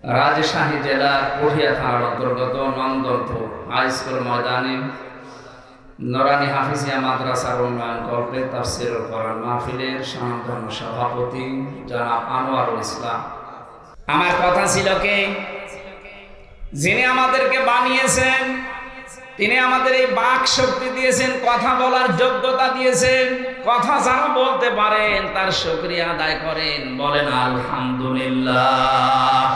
রাজশাহী জেলার পুঠিয়া থানার অন্তর্গত নন্দনপুর হাই স্কুল ময়দানে নরানি হাফিজিয়া মাদ্রাসার উন্নয়ন কল্পে তাফসিরুল কোরআন মাহফিলের সম্মানিত সভাপতি জনাব আনোয়ারুল ইসলাম। আমার কথা ছিল কি, যিনি আমাদেরকে বানিয়েছেন তিনি আমাদের এই বাক শক্তি দিয়েছেন, কথা বলার যোগ্যতা দিয়েছেন। কথা যারা বলতে পারেন তার শুকরিয়া আদায় করেন, বলেন আলহামদুলিল্লাহ।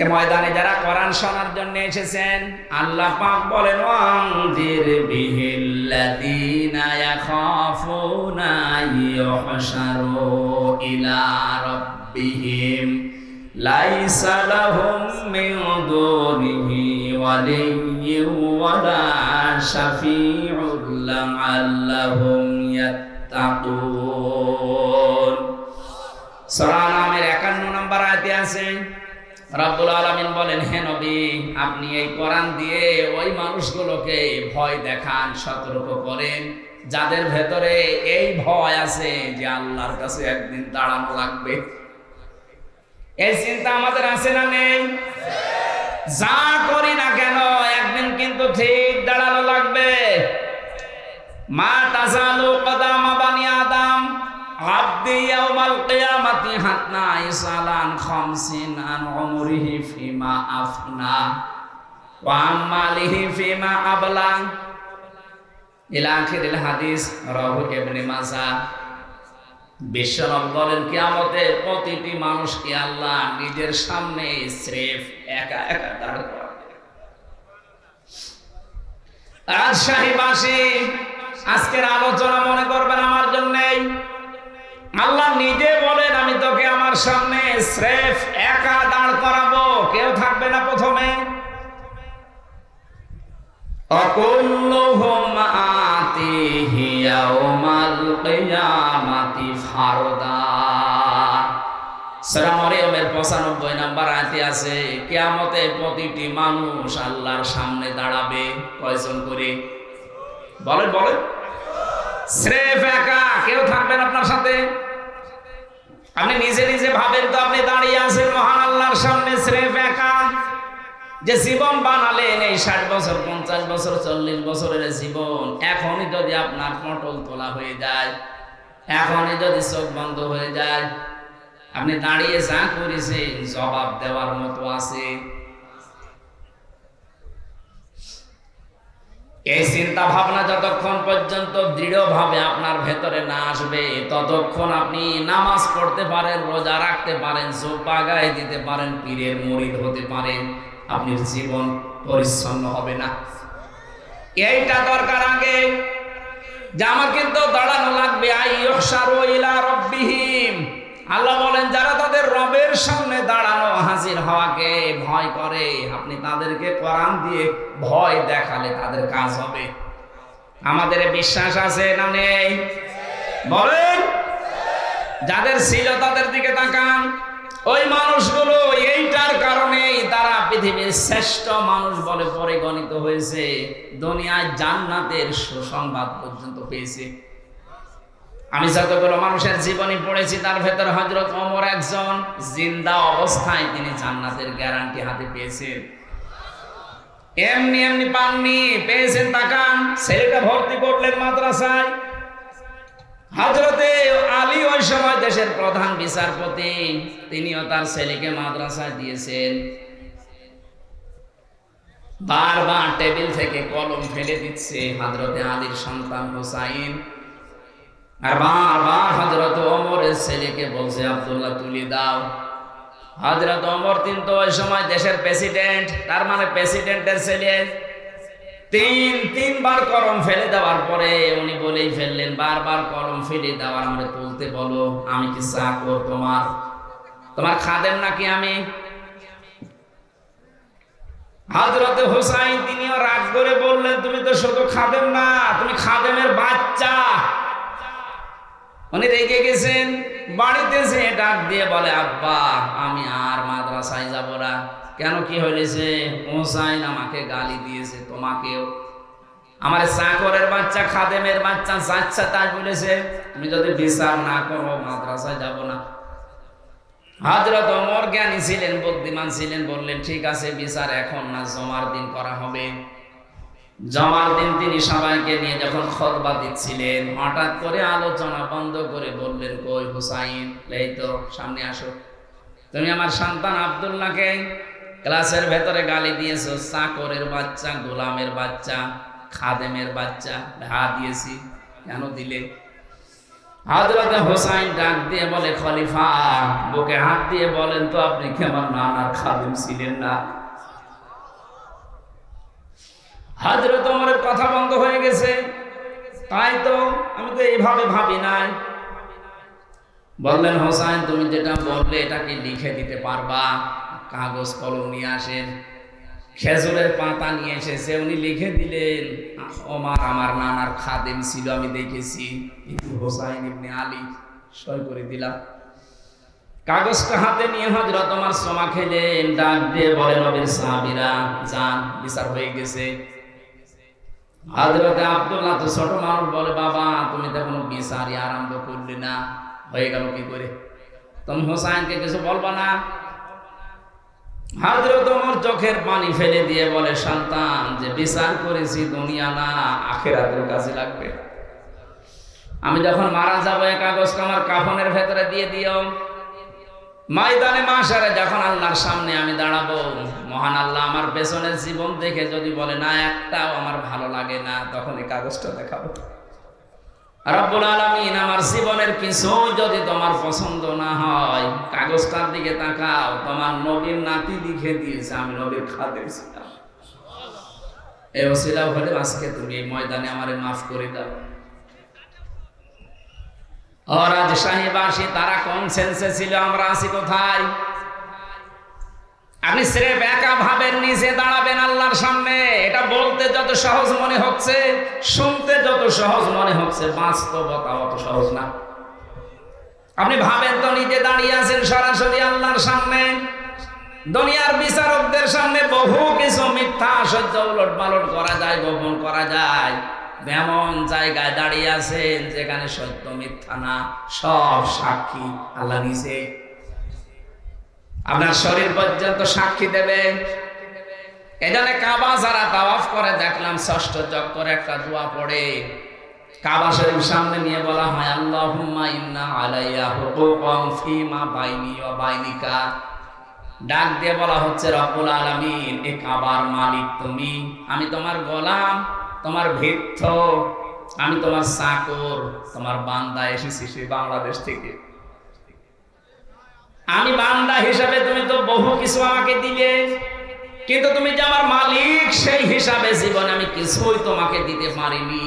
এ ময়দানে যারা কোরআন শোনার জন্য এসেছেন, আল্লাহ পাক বলেন ওয়ানজির বিহিল্লাযীনা ইয়াখাফুনা ইউহশারু ইলা রাব্বিহিম লাইসা লাহুম মিন দুনিহি ওয়ালিয়্যুন ওয়ালা শাফীউন লাআল্লাহুম ইয়াত্তাকুন। সূরা নামের 51 নম্বর আয়াতে আছে রব্বুল আলামিন বলেন, হে নবী, আপনি এই কোরআন দিয়ে ওই মানুষগুলোকে ভয় দেখান, সতর্ক করেন যাদের ভেতরে এই ভয় আছে যে আল্লাহর কাছে একদিন দাঁড়ানো লাগবে। এই চিন্তা আমাদের আছে না নেই? যা করি না কেন একদিন কিন্তু ঠিক দাঁড়ানো লাগবে। মা তাজালু কদামা বানি আদম আব্দি ইয়াউমাল কিয়ামাতি হাত্তা ইসালান খামসিন আন উমরিহি ফিমা আফনা ওয়া আমালিহি ফিমা আবলা ইলা আখিরিল হাদিস রাহু ইবনে মাজাহ। বিশ্বনবী বলেন, কিয়ামতে প্রতিটি মানুষকে আল্লাহ নিজের সামনে স্রেফ একা একা দাঁড় করাবে। রাজশাহীবাসী, আজকের আলোচনা মনে করবেন আমার জন্যই। আল্লাহ নিজে বলেন, আমি তোকে আমার সামনে স্রেফ একা দাঁড় করাবো, কেউ থাকবে না প্রথমে। অকুল্লুহুম আতিহি ইয়াউমাল কিয়ামাতি ফারদা। সূরা মরিয়মের 95 নম্বর আয়াতে আছে, কিয়ামতে প্রতিটি মানুষ আল্লাহর সামনে দাঁড়াবে। কয়জন করে? বলেন বলেন। স্রেফ একা, কেউ থাকবেন আপনার সাথে। আপনি নিজে নিজে ভাবেন তো, আপনি দাঁড়িয়ে আছেন মহান আল্লাহর সামনে স্রেফ একা। যে জীবন বানালেন, এই 60 বছর 50 বছর 40 বছরের জীবন, এখনই যদি আপনার পটল তোলা হয়ে যায়, এখনই যদি চোখ বন্ধ হয়ে যায়, আপনি দাঁড়িয়ে যা করেছেন জবাব দেওয়ার মতো আছে? এই চিন্তা ভাবনা যতক্ষণ পর্যন্ত দৃঢ়ভাবে আপনার ভেতরে না আসবে, ততক্ষণ আপনি নামাজ পড়তে পারেন, রোজা রাখতে পারেন, জুব্বা গায়ে দিতে পারেন, পীরের মুরিদ হতে পারেন, আপনার জীবন পরিচ্ছন্ন হবে না। এইটা দরকার আগে, যে আমার কিন্তু দাঁড়ানো লাগবে। আইয়ুহশারু ইলা রাব্বিহিম, আল্লাহ বলেন যারা তাদের রবের সামনে দাঁড়ানো হাজির হওয়াকে ভয় করে, আপনি তাদেরকে কোরআন দিয়ে ভয় দেখালে তাদের কাজ হবে। আমাদের বিশ্বাস আছে না নেই? বলেন। যাদের ছিল তাদের দিকে তাকান। ওই মানুষগুলো এইটার কারণেই তারা পৃথিবীর শ্রেষ্ঠ মানুষ বলে পরিগণিত হয়েছে, দুনিয়ায় জান্নাতের সুসংবাদ পর্যন্ত পেয়েছে। আমি যতগুলো মানুষের জীবনী পড়েছি তার ভেতরে হযরত ওমর একজন, জিন্দা অবস্থায় তিনি জান্নাতের গ্যারান্টি হাতে পেয়েছেন। এমনি এমনি পাননি, পেয়েছেন। তাকান, ছেলেটা ভর্তি করলেন মাদ্রাসায়। হযরতে আলী ওই সময় দেশের প্রধান বিচারপতি, তিনিও তার ছেলেকে মাদ্রাসায় দিয়েছেন। বারবার টেবিল থেকে কলম ফেলে দিচ্ছে হযরতে আলীর সন্তান হুসাইন, আর বারবার হযরত ওমরের ছেলেকে বলছে আব্দুল্লাহ তুলে দাও। হযরত ওমর কিন্তু ওই সময় দেশের প্রেসিডেন্ট, তার মানে প্রেসিডেন্টের ছেলে। তিনবার কলম ফেলে দেওয়ার পরে উনি বলেই ফেললেন, বারবার কলম ফেলে দেওয়ার আমারে তুলতে বলো, আমি কি চাকর তোমার খাদেম নাকি আমি? হযরতে হুসাইন তিনিও রাগ করে বললেন, তুমি তো শুধু খাদেম না, তুমি খাদেমের বাচ্চা। উনি রেগে গেছেন। বাড়িতে এসে ডাক দিয়ে বলে, আব্বা আমি আর মাদ্রাসায় যাব না। কেন, কি হয়েছে? হুসাইন আমাকে গালি দিয়েছে, তোমাকেও। আমার চাকরের বাচ্চা, খাদেমের বাচ্চা, যাচ্ছা তাই বলেছে, তুমি যদি বিচার না করো মাদ্রাসায় যাব না। হযরত ওমর জ্ঞানী ছিলেন, বুদ্ধিমান ছিলেন, বললেন ঠিক আছে বিচার এখন না, জমার দিন করা হবে। জমার দিন তিনি সবাইকে নিয়ে যখন খুতবা দিচ্ছিলেন, হঠাৎ করে আলোচনা বন্ধ করে বললেন, কই হুসাইন, এই তো সামনে আসো। তুমি আমার সন্তান আব্দুল্লাহকে ক্লাসের ভেতরে গালি দিয়েছো, চাকরের বাচ্চা, গোলামের বাচ্চা, খাদেমের বাচ্চা, হা দিয়েছি, কেন দিলে? হযরত হুসাইন ডাক দিয়ে বলে, খলিফা বুকে হাত দিয়ে বলেন তো, আপনি কি আমার নানার খাদেম ছিলেন না? হযরত ওমরের কথা বন্ধ হয়ে গেছে। তাই তো, আমি তো এইভাবে ভাবি নাই। বললেন, হোসাইন তুমি যেটা বললে এটা কি লিখে দিতে পারবা? কাগজ কলম নিয়ে আসেন। খেজুরের পাতা নিয়ে এসেছে, উনি লিখে দিলেন, ওমর আমার নানার খাদেম ছিল, আমি দেখেছি, হোসাইন ইবনে আলী। সই করে দিলাম। কাগজটা হাতে নিয়ে হযরত ওমর সমা খেলেন, ডাক দিয়ে বলে, নবীর সাহাবীরা যান, বিচার হয়ে গেছে। হযরত আব্দুল্লাহ তো ছোট মানুষ, বলে, বাবা তুমি তো কোনো বিচারই আরম্ভ করলে না, হয়ে গেল কি করে? তুমি হোসাইনকে কিছু বলবা না? হযরত ওমর চোখের পানি ফেলে দিয়ে বলে, সন্তান, যে বিচার করেছি দুনিয়া না আখিরাতের কাজে লাগবে। আমি যখন মারা যাবো এই কাগজটা আমার কাফনের ভেতরে দিয়ে দিও। ময়দানে মাশারে যখন আল্লাহর সামনে আমি দাঁড়াবো, মহান আল্লাহ আমার পেছনের জীবন দেখে যদি বলে না একটাও আমার ভালো লাগে না, তখন এই কাগজটা দেখাবো। রব্বুল আলামিন আমার জীবনের কিছু যদি তোমার পছন্দ না হয়, কাগজটার দিকে তাকাও, তোমার নবীর নাতি লিখে দিয়েছে আমি নবীর খাদেম ছিলাম। এই ওসিলা হলে আজকে তুমি এই ময়দানে আমারে মাফ করে দাও। রাজশাহীবাসী তারা কোন সেন্সে ছিল, আমরা আছি কোথায়? আপনি স্রেফ একা ভাবেন নিচে দাঁড়াবেন আল্লাহর সামনে, এটা বলতে যত সহজ মনে হচ্ছে, শুনতে যত সহজ মনে হচ্ছে, বাস্তবতা অত সহজ না। আপনি ভাবেন তো নিজে দাঁড়িয়ে আছেন সরাসরি আল্লাহর সামনে, দুনিয়ার বিচারকদের সামনে বহু কিছু মিথ্যা সহ্য উলট পালট করা যায়, গোপন করা যায়। এমন জায়গায় দাঁড়িয়ে আছেন যেখানে সত্য মিথ্যা না সব সাক্ষী আল্লাহ নিজে। আপনার শরীর পর্যন্ত সাক্ষী দেবে। এখানে কাবা যারা তাওয়াফ করে দেখলাম, ষষ্ঠ চক্করে একটা দোয়া পড়ে কাবা শরীফ সামনে নিয়ে বলা হয়, আল্লাহুম্মা ইন্না আলাইয়া হুকুকান ফীমা বাইনি ওয়া বাইনিকা। ডাক দিয়ে বলা হচ্ছে, রব্বুল আলামিন, এই কাবার মালিক তুমি, আমি তোমার গোলাম, তোমার ভৃত্য, আমি তোমার চাকর, তোমার বান্দা, এসেছি সেই বাংলাদেশ থেকে। আমি বান্দা হিসাবে তুমি তো বহু কিছু আমাকে দিলে, কিন্তু তুমি যে আমার মালিক সেই হিসাবে জীবনে আমি কিছুই তোমাকে দিতে পারিনি।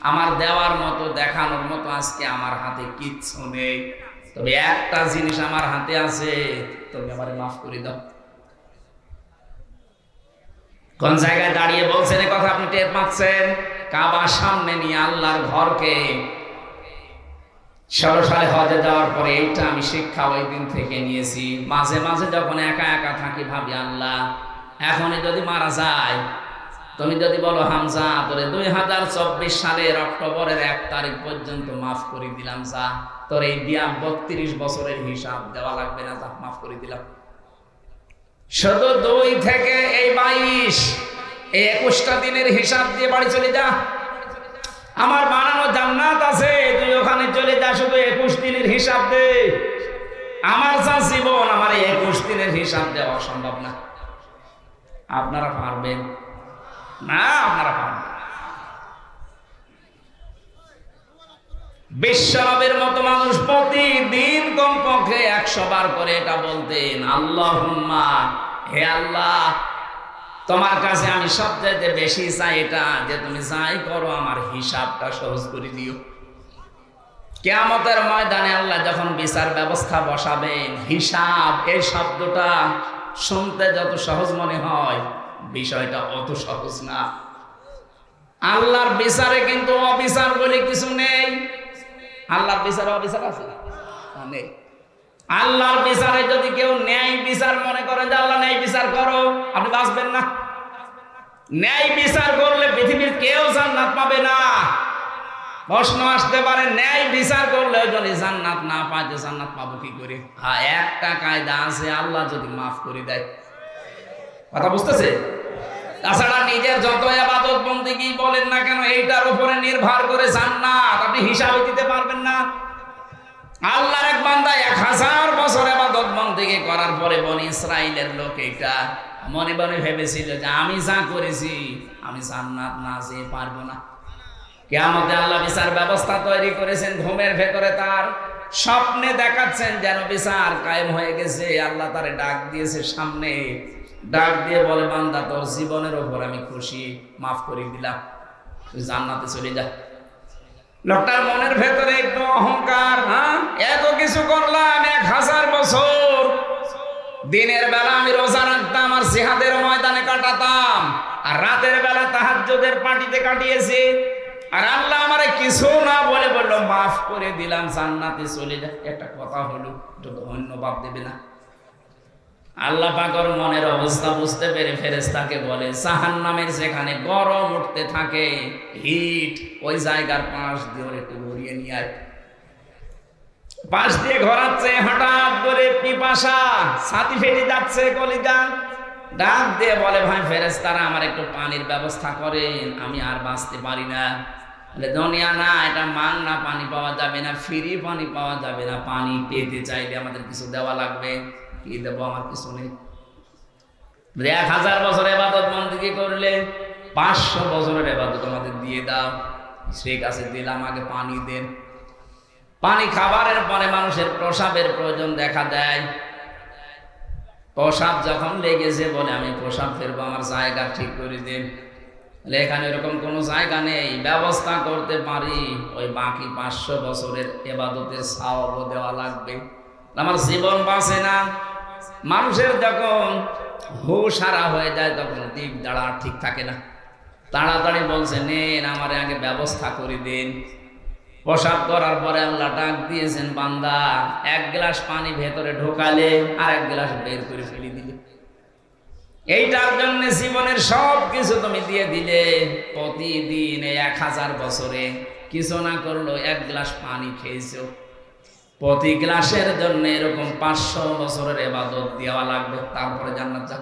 আমার দেওয়ার মতো, দেখানোর মতো আজকে আমার হাতে কিচ্ছু নেই, তবে একটা জিনিস আমার হাতে আছে, তুমি আমারে মাফ করে দাও। কোন জায়গায় দাঁড়িয়ে বলছেন এই কথা আপনি টের পাচ্ছেন? কাবার সামনে নিয়ে আল্লাহর ঘরকে। 16 সালে হজে যাওয়ার পরে এইটা আমি শিক্ষা ওই দিন থেকে নিয়েছি। মাঝে মাঝে যখন একা একা থাকি ভাবি, আল্লাহ এখনই যদি মারা যায়, তুমি যদি বলো হামজা তোরে 2024 সালের অক্টোবরের 1 তারিখ পর্যন্ত মাফ করে দিলাম, যা তোর এই দিয়া 32 বছরের হিসাব দেওয়া লাগবে না, যা মাফ করে দিলাম। শুধু 2 থেকে এই 22, এই 21টা দিনের হিসাব দিয়ে বাড়ি চলে যা। আমার বানানো জান্নাত আছে, তুই ওখানে চলে যা, শুধু 21 দিনের হিসাব দে। আমার যা জীবন, আমার এই 21 দিনের হিসাব দেওয়া সম্ভব না। আপনারা পারবেন না? আপনারা পারবেন। বিশ্বনবীর মতো মানুষ প্রতিদিন কমপক্ষে 100 বার করে এটা বলতেন, আল্লাহুম্মা, হে আল্লাহ, তোমার কাছে আমি সবচাইতে বেশি চাই এটা, যে তুমি যাই করো আমার হিসাবটা সহজ করে দিও। কিয়ামতের ময়দানে আল্লাহ যখন বিচার ব্যবস্থা বসাবেন, হিসাব এই শব্দটা শুনতে যত সহজ মনে হয়, বিষয়টা অত সহজ না। আল্লাহর বিচারে কিন্তু অবিচার বলে কিছু নেই। আল্লাহর বিচারে অবিচার আছে নেই। আল্লাহর বিচারে যদি কেউ ন্যায় বিচার মনে করে যে আল্লাহ ন্যায় বিচার করো, আপনি বাঁচবেন না। ন্যায় বিচার করলে পৃথিবীর কেউ জান্নাত পাবে না। প্রশ্ন আসতে পারে, ন্যায় বিচার করলে যদি জান্নাত না পায় তো জান্নাত পাবো কি করে? হ্যাঁ, একটা কায়দা আছে, আল্লাহ যদি মাফ করে দেয়। কথা বুঝতেছে? তাছাড়া নিজের যত ইবাদত বন্দেগী বলেন না কেন, এইটার উপরে নির্ভর করে জান্নাত আপনি হিসাবে দিতে পারবেন না। আল্লাহর এক বান্দা 1000 বছর ইবাদত বন্দেগী করার পরে বনি ইসরাইলের লোক এটা মনে মনে ভেবেছিল যে আমি যা করেছি আমি জান্নাত না যেতে পারবো না। কিয়ামতে আল্লাহ বিচার ব্যবস্থা তৈরি করেছেন ঘুমের ভেতরে, তার স্বপ্নে দেখাচ্ছেন যেন বিচার কায়েম হয়ে গেছে। আল্লাহ তারে ডাক দিয়েছে সামনে, ডাক দিয়ে বলে, বান্দা তোর জীবনের উপর আমি খুশি, মাফ করে দিলাম, তুই জান্নাতে চলে যা। লোকটার মনের ভেতরে একটু অহংকার, হ্যাঁ এত কিছু করলাম, 1000 বছর দিনের বেলা আমি রোজা রাখতাম আর জিহাদের ময়দানে কাটাতাম, আর রাতের বেলা তাহাজ্জুদের পার্টিতে কাটিয়েছি, আর আল্লাহ আমারে কিছু না বলে বললো মাফ করে দিলাম, জান্নাতে চলে যা। একটা কথা হলো, ধন্যবাদ দেবে না? আল্লাহ পাকের মনের অবস্থা বুঝতে পেরে ফেরেশতাকে বলে, জাহান্নামের যেখানে গরম উঠতে থাকে, হিট, ওই জায়গার পাশ দিয়ে একটু ঘুরিয়ে নিয়ে আয়। পাশ দিয়ে ঘোরাচ্ছে, হঠাৎ করে পিপাসা, ছাতি ফেটে যাচ্ছে কলিজা, ডাক দিয়ে বলে, ভাই ফেরেশতারা আমার একটু পানির ব্যবস্থা করেন, আমি আর বাঁচতে পারি না। দুনিয়া না, এটা মাংনা পানি পাওয়া যাবে না, ফ্রি পানি পাওয়া যাবে না, পানি পেতে চাইলে আমাদের কিছু দেওয়া লাগবে। কি দেবো? আমার কিছু নেই। 1000 বছর ইবাদত বন্দেগী করলে 500 বছরের ইবাদত আমাদের দিয়ে দাও। সে কাছে দিলাম, আগে পানি দেন। পানি খাবারের পরে মানুষের প্রসাবের প্রয়োজন দেখা দেয়। প্রসাব যখন লেগেছে বলে, আমি প্রসাব ফেরবো, আমার জায়গা ঠিক করে দেন। এখানে এরকম কোনো জায়গা নেই, ব্যবস্থা করতে পারি, ওই বাকি 500 বছরের ইবাদতের সওয়াবও দেওয়া লাগবে, আমার জীবন বাঁচে না। মানুষের যখন হুঁশ হারা হয়ে যায় তখন দিক দাঁড়া ঠিক থাকে না, তাড়াতাড়ি বলছে, নেন আমার আগে ব্যবস্থা করে দিন। প্রসাব করার পরে আল্লাহ ডাক দিয়েছেন, বান্দা 1 গ্লাস পানি ভেতরে ঢোকালে আর 1 গ্লাস বের করে ফেলে দিলে, এইটার জন্য জীবনের সব কিছু তুমি দিয়ে দিলে। প্রতিদিন 1000 বছরে কিছু না করলো 1 গ্লাস পানি খেয়েছো, প্রতি গ্লাসের জন্য এরকম 500 বছরের ইবাদত দেওয়া লাগবে, তারপরে জান্নাত যা।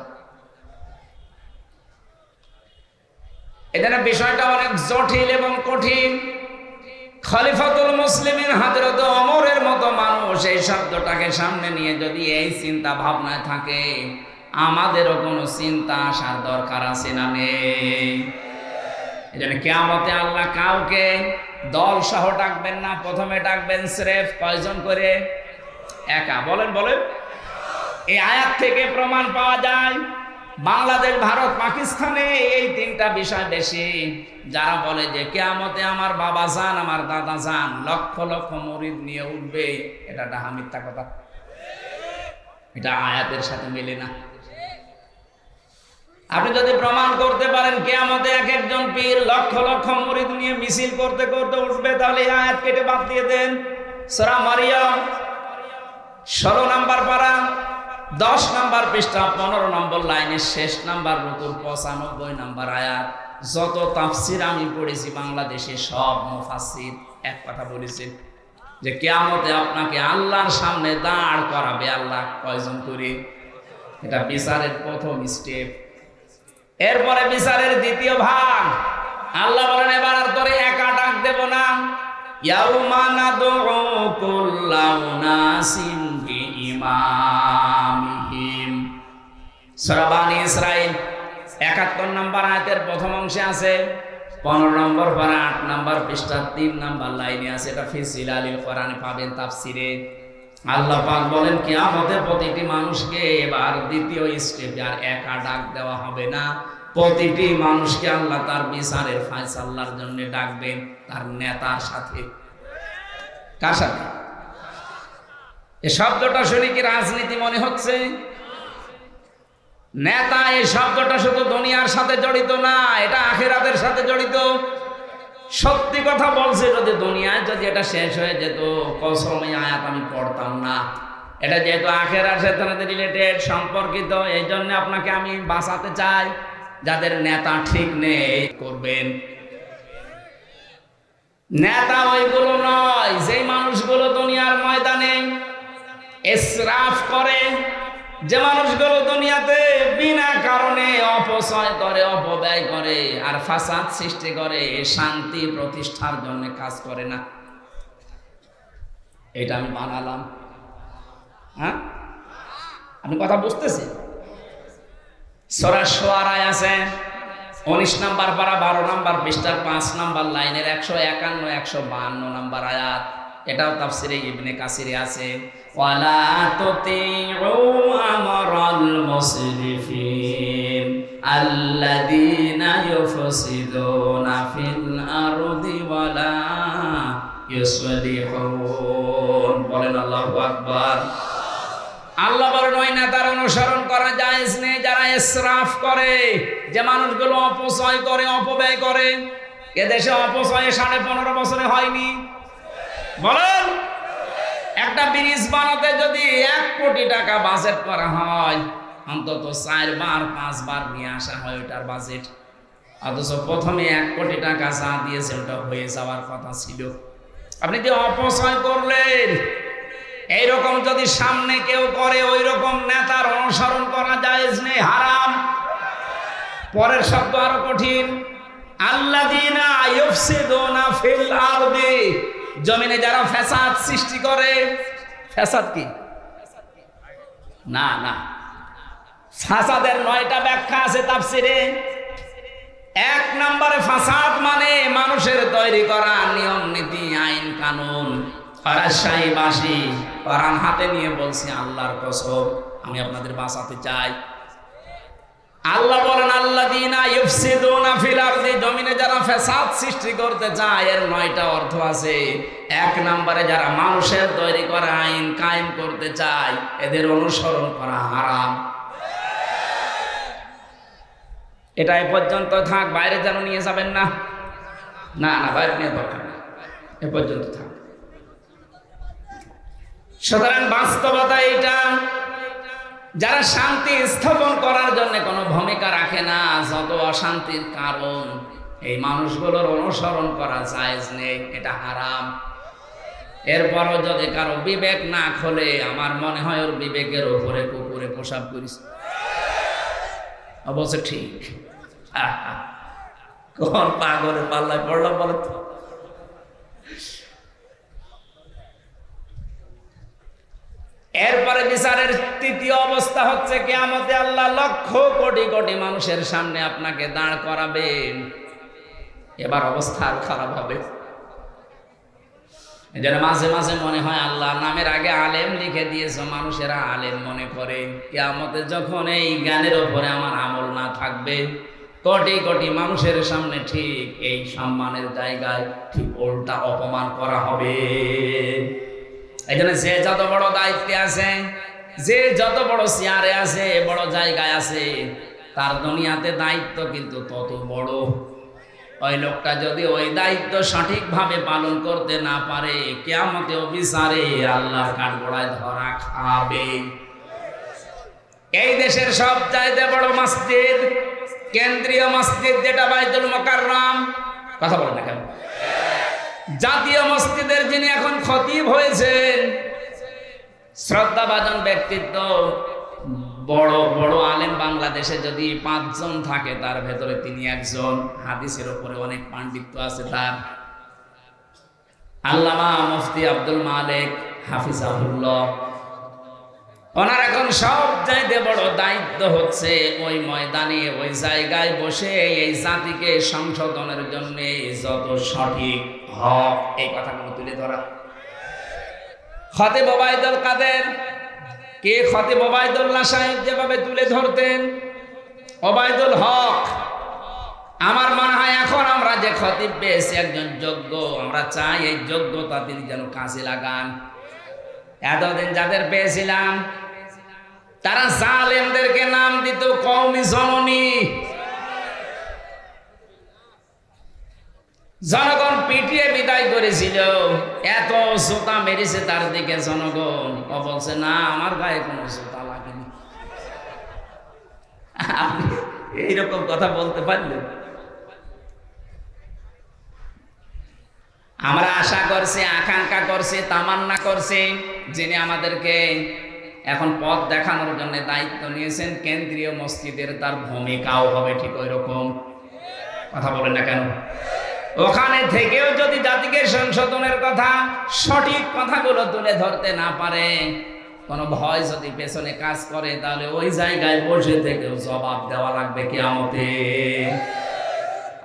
এখানে বিষয়টা অনেক জটিল এবং কঠিন। খলিফাতুল মুসলিমিন হযরত ওমরের মতো মানুষ এই শব্দটাকে সামনে নিয়ে যদি এই চিন্তা ভাবনায় থাকে, আমাদেরও কোনো চিন্তা আসার দরকার আছে না নেই? এজন্য কিয়ামতে আল্লাহ কাউকে দল সহ ডাকবেন না, প্রথমে ডাকবেন স্রেফ কয়জন করে? একা। বলেন বলেন। এই আয়াত থেকে প্রমাণ পাওয়া যায় বাংলাদেশ, ভারত, পাকিস্তানে এই 3টা বিষয় বেশি। যারা বলে যে কিয়ামতে আমার বাবা যান, আমার দাদা যান, লক্ষ লক্ষ মুরিদ নিয়ে উঠবে, এটা ডাহা মিথ্যা কথা, এটা আয়াতের সাথে মেলে না। আপনি যদি প্রমাণ করতে পারেন কিয়ামতে এক একজন পীর লক্ষ লক্ষ মুরিদ নিয়ে মিছিল করতে করতে উঠবে, তাহলে এই আয়াত কেটে বাদ দিয়ে দেন। সূরা মারিয়াম 16 নম্বর পারা 10 নম্বর পৃষ্ঠা 15 নম্বর লাইনের শেষ নাম্বার রুকুর 95 নম্বর আয়াত। যত তাফসির আমি পড়েছি বাংলাদেশে, সব মুফাসসির এক কথা বলেছেন যে কিয়ামতে আপনাকে আল্লাহর সামনে দাঁড় করাবে আল্লাহ কয়জন করে। এটা বিচারের প্রথম স্টেপ। এরপরে বিচারের দ্বিতীয় ভাগ। আল্লাহ বলেন, এবার আর তোরে একা ডাক দেব না। ইয়াউমা নাদউ কুল্লা উনাসিন বিইমামিহিম। সূরা বানী ইসরাঈল 71 নম্বর আয়াতের প্রথম অংশে আছে, 15 নম্বর পারা 8 নম্বর পৃষ্ঠা 3 নম্বর লাইনে আছে। এটা ফি জিলালিল কোরআনে পাবেন তাফসিরে। আল্লাহ পাক বলেন কিয়ামতে প্রতিটি মানুষকে এবার দ্বিতীয় স্টেপে আর একা ডাক দেওয়া হবে না, প্রতিটি মানুষকে আল্লাহ তার বিচারের ফয়সালার জন্য ডাকবেন তার নেতার সাথে। কার সাথে? এই শব্দটা শুনে কি রাজনীতি মনে হচ্ছে? নেতা এই শব্দটা শুধু দুনিয়ার সাথে জড়িত না, এটা আখিরাতের সাথে জড়িত। সত্যি কথা বলছে, যদি দুনিয়ায় যদি এটা শেষ হয়ে যেত, কসম এই আয়াত আমি পড়তাম না। এটা যেহেতু আখিরাতের সাথে রিলেটেড, সম্পর্কিত, এই জন্য আপনাকে আমি বাঁচাতে চাই। যাদের নেতা ঠিক নেই করবেন, নেতা ওইগুলো নয়, যে মানুষগুলো দুনিয়ার ময়দানে ইসরাফ করে, যে মানুষগুলো দুনিয়াতে বিনা কারণে অপচয় করে, অপব্যয় করে আর ফাসাদ সৃষ্টি করে, শান্তি প্রতিষ্ঠার জন্য কাজ করে না। এটা আমি বানালাম। হ্যাঁ, আপনি কথা বুঝতেছেন? সূরা শুআরায় আছে 19 নম্বর পারা 12 নম্বর পৃষ্ঠার 5 নম্বর লাইনের 151 152 নম্বর আয়াত। এটাও তাফসিরে ইবনে কাসিরে আছে। ওয়ালা তুতিউ আমরাল মুসরিফিন আল্লাযীনা ইউফসিদুনা ফিল আরদি ওয়ালা ইউসলিহুন। বলেন আল্লাহু আকবার। আল্লাহ বলেন ওই নেতার অনুসরণ করা জায়েজ নেই যারা ইসরাফ করে, যে মানুষগুলো অপচয় করে, অপব্যয় করে। এদেশে অপচয় 15.5 বছরে হয়নি। বলেন, একটা ব্রিজ বানাতে যদি 1 কোটি টাকা বাজেট করা হয়, অন্তত 4 বার 5 বার নিয়ে আসা হয় ওটার বাজেট। অথচ প্রথমে 1 কোটি টাকা যা দিয়েছে ওটা হয়ে যাওয়ার কথা ছিল। আপনি যে অপচয় করলেন, এইরকম যদি সামনে কেউ করে, ওই রকম নেতার অনুসরণ করা জায়েজ নেই, হারাম। পরের শব্দ আরো কঠিন, আল্লাযীনা ইউফসিদুনা ফিল আরদি, জমিনে যারা ফাসাদ সৃষ্টি করে। ফাসাদ কি? না না, ফাসাদের 9টা ব্যাখ্যা আছে তাফসিরে। 1 নম্বরে ফাসাদ মানে মানুষের তৈরি করা নিয়ম নীতি, আইন কানুন। বাসী কোরআন হাতে নিয়ে বলছি, আল্লাহর কসম আমি আপনাদের বাঁচাতে চাই। আল্লাহ বলেন আল্লাযীনা ইউফসিদুনা ফিল আরদি, জমিনে যারা ফাসাদ সৃষ্টি করতে চায়। এর 9টা অর্থ আছে। 1 নম্বরে যারা মানুষের তৈরি করা আইন কায়েম করতে চায়, এদের অনুসরণ করা হারাম। এটা এ পর্যন্ত থাক, বাইরে যেন নিয়ে যাবেন না। না না, বাইরে নিয়ে দরকার নেই, এ পর্যন্ত থাক। সুতরাং বাস্তবতা এটা, যারা শান্তি স্থাপন করার জন্য কোনো ভূমিকা রাখে না, যত অশান্তির কারণ, এই মানুষগুলোর অনুসরণ করা জায়েজ নেই, এটা হারাম। এরপরও যদি কারো বিবেক না খোলে, আমার মনে হয় ওর বিবেকের উপরে কুকুরে প্রসাব করিস। অবশ্য ঠিক, কোন পাগলের পাল্লায় পড়লাম বলো তো। এরপরে বিচারের 3য় অবস্থা হচ্ছে কিয়ামতে আল্লাহ লক্ষ কোটি কোটি মানুষের সামনে আপনাকে দাঁড় করাবেন। এবার অবস্থা আর খারাপ হবে। এজন্য মাঝে মাঝে মনে হয় আল্লাহ নামের আগে আলেম লিখে দিয়েছে, মানুষেরা আলেম মনে করে। কিয়ামতে যখন এই জ্ঞানের উপরে আমার আমল না থাকবে, কোটি কোটি মানুষের সামনে ঠিক এই সম্মানের জায়গায় ঠিক উল্টা অপমান করা হবে। এই জন্য যে যত বড় দায়িত্বে আছে, যে যত বড় চেয়ারে আছে, বড় জায়গায় আছে, তার দুনিয়াতে দায়িত্ব কিন্তু তত বড়। ওই লোকটা যদি ওই দায়িত্ব সঠিকভাবে পালন করতে না পারে, কিয়ামতে বিচারে আল্লাহর কাঠগড়ায় ধরা খাবে। এই দেশের সবচাইতে বড় মসজিদ, কেন্দ্রীয় মসজিদ যেটা বাইতুল মুকাররম, কথা বলেন না কেন? জাতীয় মসজিদের যিনি এখন খতিব হয়েছেন, শ্রদ্ধাভাজন ব্যক্তিত্ব, বড় বড় আলেম বাংলাদেশে যদি 5 জন থাকে, তার ভেতরে তিনি একজন। হাদিসের উপরে অনেক পাণ্ডিত্য আছে তার। আল্লামা মুফতি আব্দুল মালিক হাফিজাহুল্লাহ, ওনার এখন সব চাইতে বড় দায়িত্ব হচ্ছে ওই ময়দানে, ওই জায়গায় বসে এই জাতিকে সংশোধনের জন্য যত সঠিক হক এই কথাগুলো তুলে ধরা। খতিব ওবায়দুল কাদের কে? খতিব ওবায়দুল্লাহ সাহেব যেভাবে তুলে ধরতেন, ওবায়দুল হক। আমার মনে হয় এখন আমরা যে খতিব পেয়েছি একজন যোগ্য, আমরা চাই এই যোগ্যতা তিনি যেন কাজে লাগান। এতদিন যাদের পেয়েছিলাম তারা জালেমদেরকে নাম দিত কওমি জননী। জনগণ পিটিয়ে বিদায় করেছিল, এত জোতা মেরেছে তার দিকে জনগণ। ও বলছে না, আমার গায়ে কোনো জোতা লাগেনি। আপনি এইরকম কথা বলতে পারলেন? আমরা আশা করছি, আকাঙ্ক্ষা করছি, তামান্না করছি, যিনি আমাদেরকে এখন পথ দেখানোর জন্য দায়িত্ব নিয়েছেন কেন্দ্রীয় মসজিদের, তার ভূমিকাও হবে ঠিক ওই রকম। কথা বলেন না কেন? ওখানে থেকেও যদি জাতিকে সংশোধনের কথা, সঠিক কথাগুলো তুলে ধরতে না পারে, কোনো ভয় যদি পেছনে কাজ করে, তাহলে ওই জায়গায় বসে থেকেও জবাব দেওয়া লাগবে কিয়ামতে।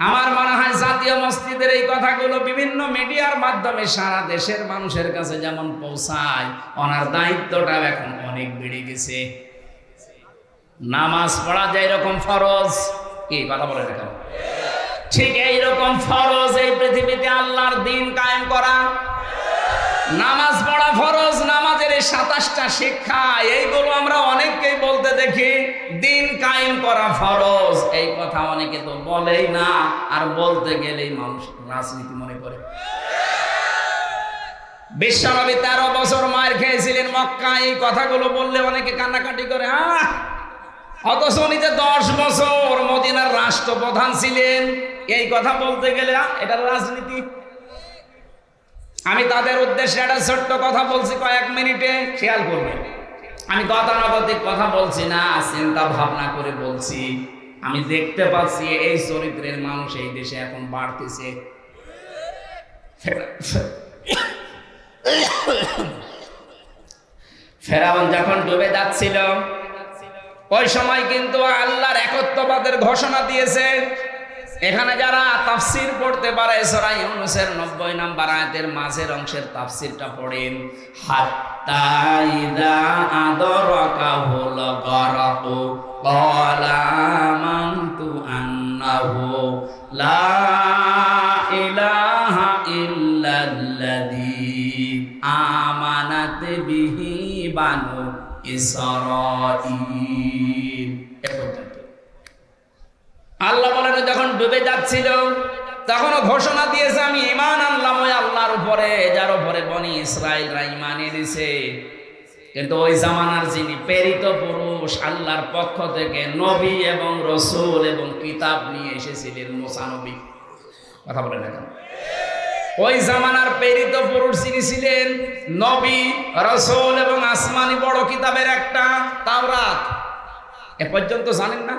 আমার মনে হয় জাতীয় মসজিদের এই কথাগুলো বিভিন্ন মিডিয়ার মাধ্যমে সারা দেশের মানুষের কাছে যেমন পৌঁছায়, ওনার দায়িত্বটাও এখন অনেক বেড়ে গেছে। নামাজ পড়া যে এরকম ফরজ, কি কথা বলে দেখো, ঠিক এইরকম ফরজ এই পৃথিবীতে আল্লাহর দিন কায়েম করা। নামাজ পড়া ফরজ, নামাজের 27টা শিক্ষা, এইগুলো আমরা অনেককেই বলতে দেখি। দিন কায়েম করা ফরজ, এই কথা অনেকে তো বলেই না, আর বলতে গেলেই মানুষ রাজনীতি মনে করে। বিশ্বনবী 13 বছর মার খেয়েছিলেন মক্কা, এই কথাগুলো বললে অনেকে কান্নাকাটি করে। অথচ উনি যে 10 বছর মদিনার রাষ্ট্রপ্রধান ছিলেন, এই কথা বলতে গেলে এটা রাজনীতি। আমি তাদের উদ্দেশ্যে একটা ছোট্ট কথা বলছি, কয়েক মিনিটে খেয়াল করবেন। আমি গতানুগতিক কথা বলছি না, চিন্তা ভাবনা করে বলছি। আমি দেখতে পাচ্ছি এই চরিত্রের মানুষ এই দেশে এখন বাড়তেছে। ফেরাউন যখন ডুবে যাচ্ছিল, ওই সময় কিন্তু আল্লাহর একত্ববাদের ঘোষণা দিয়েছে। এখানে যারা তাফসীর পড়তে পারে, সূরা ইউনূসের 90 নম্বর আয়াতের মাঝের অংশের তাফসীরটা পড়েন। হাত্তা ইযা আদরাকাহুল গরাকু ক্বালা আমানতু আন্নাহু লা ইলাহা ইল্লাল্লাযী আমানাত বিহি বানু ইসরাঈল। আল্লাহ বলেন যখন ডুবে যাচ্ছিল তখনও ঘোষণা দিয়েছে, আমি ঈমান আনলাম ওই আল্লাহর উপরে যার উপরে বনি ইসরাঈলরা ঈমান এনেছে। কিন্তু ওই জামানার যিনি প্রেরিত পুরুষ আল্লাহর পক্ষ থেকে নবী এবং রাসূল এবং কিতাব নিয়ে এসেছিলেন, মুসা নবী। কথা বলেন এখন, ওই জামানার প্রেরিত পুরুষ যিনি ছিলেন নবী, রাসূল এবং আসমানি বড় কিতাবের একটা তাওরাত, এ পর্যন্ত জানেন না?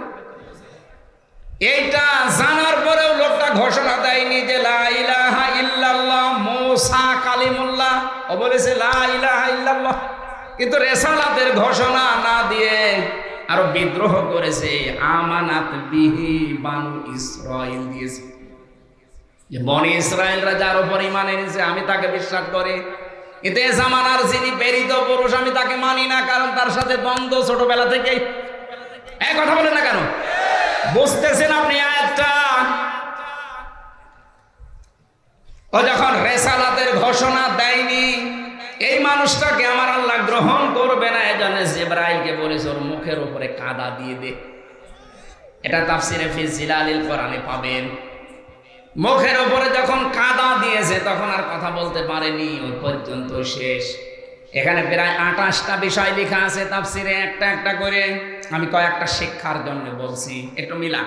এইটা জানার পরেও লোকটা ঘোষণা দেয়নি যে লা ইলাহা ইল্লাল্লাহ, মুসা কালিমুল্লাহ, ও বলেছে লা ইলাহা ইল্লাল্লাহ। কিন্তু রিসালাতের ঘোষণা না দিয়ে আরো বিদ্রোহ করেছে, আমানাত বিহি বানু ইসরাঈল দিয়েছে, যে বনি ইসরাঈলরা যার উপর ঈমান এনেছে আমি তাকে বিশ্বাস করি। কিন্তু এ জামানার যিনি প্রেরিত পুরুষ আমি তাকে মানি না, কারণ তার সাথে দ্বন্দ্ব ছোটবেলা থেকেই। এই কথা বলেন না কেন? বুঝতেছেন আপনি আয়াতটা? ও যখন রিসালাতের ঘোষণা দেয়নি, এই মানুষটাকে আমার আল্লাহ গ্রহণ করবে না, এজন্য জিবরাইলকে বলেছে ওর মুখের উপরে কাদা দিয়ে দে। এটা তাফসিরে ফি জিলালিল কোরআনে পাবেন। মুখের উপরে যখন কাদা দিয়েছে তখন আর কথা বলতে পারেনি, ওই পর্যন্ত শেষ। এখানে প্রায় 28টা বিষয় লেখা আছে তাফসিরে, একটা একটা করে। আমি কয়েকটা শিক্ষার জন্য বলছি, একটু মিলা।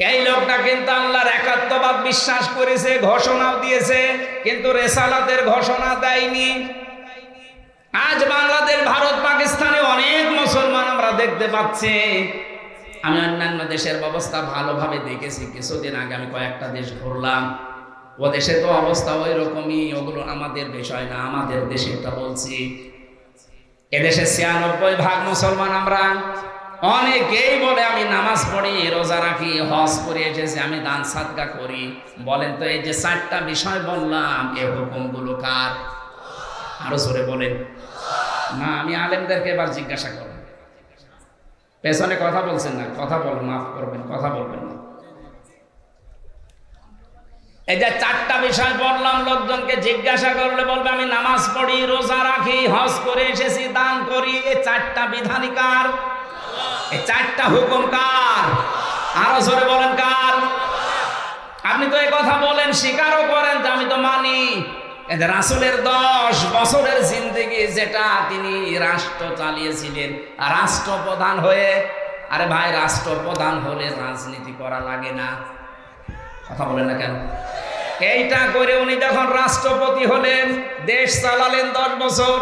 এই লোকটা কিন্তু আল্লাহর একাত্মবাদ বিশ্বাস করেছে, ঘোষণাও দিয়েছে, কিন্তু রিসালাতের ঘোষণা দেয়নি। আজ বাংলাদেশ, ভারত, পাকিস্তানে অনেক মুসলমান আমরা দেখতে পাচ্ছি। আমি অন্যান্য দেশের ব্যবস্থা ভালোভাবে দেখেছি। কিছুদিন আগে আমি কয়েকটা দেশ ঘুরলাম, ও দেশে তো অবস্থা ওই রকমই। ওগুলো আমাদের বিষয় না, আমাদের দেশেরটা বলছি। এদেশে 96% মুসলমান আমরা। অনেকেই বলে আমি নামাজ পড়ি, রোজা রাখি, হজ করে এসেছি, আমি দান সাদকা করি। বলেন তো এই যে 4টা বিষয় বললাম, এই হুকুমগুলো কার? আরো জোরে বলেন না। আমি আলেমদেরকে এবার জিজ্ঞাসা করব, পেছনে কথা বলছেন না, কথা বলুন, মাফ করবেন, কথা বলবেন না। এই যে 4টা বিষয় বললাম, লোকজনকে জিজ্ঞাসা করলে বলবে আমি নামাজ পড়ি, রোজা রাখি, হজ করে এসেছি, দান করি। এই 4টা বিধানই কার? এই 4টা হুকুম কার? আরো জোরে বলেন কার? আপনি তো এই কথা বলেন, স্বীকারও করেন যে আমি তো মানি। রাসূলের 10 বছরের জিন্দেগি, যেটা তিনি রাষ্ট্র চালিয়েছিলেন রাষ্ট্রপ্রধান হয়ে। আরে ভাই, রাষ্ট্রপ্রধান হলে রাজনীতি করা লাগে না? কথা বলেন না কেন? এইটা করে উনি যখন রাষ্ট্রপতি হলেন, দেশ চালালেন 10 বছর,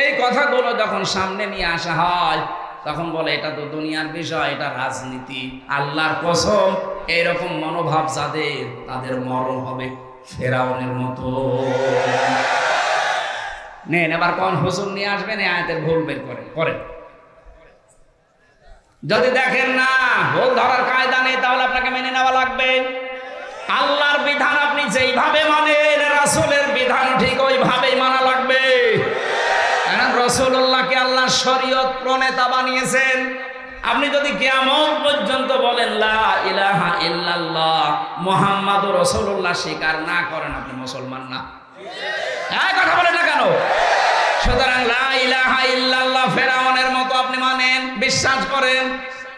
এই কথাগুলো যখন সামনে নিয়ে আসা হয় তখন বলে এটা তো দুনিয়ার বিষয়, এটা রাজনীতি। আল্লাহর কসম, এইরকম মনোভাব যাদের, তাদের মরণ হবে ফেরাউনের মতো। নেন এবার কোন হুজুর নিয়ে আসবেন এই আয়াতের ভুল বের করেন। যদি দেখেন না ভুল ধরার কায়দা নেই, তাহলে আপনাকে মেনে নেওয়া লাগবে। আল্লাহর বিধান আপনি যেইভাবে মানেন, রাসূলের বিধান ঠিক ওইভাবেই মানা লাগবে। কারণ রাসূলুল্লাহকে আল্লাহ শরীয়ত প্রণেতা বানিয়েছেন। আপনি যদি কিয়ামত পর্যন্ত বলেন লা ইলাহা ইল্লাল্লাহ মুহাম্মাদুর রাসূলুল্লাহ স্বীকার না করেন, আপনি মুসলমান না। এই কথা বলেন না কেন? সুতরাং লা ইলাহা ইল্লাল্লাহ ফেরাউনের মতো আপনি মানেন, বিশ্বাস করেন,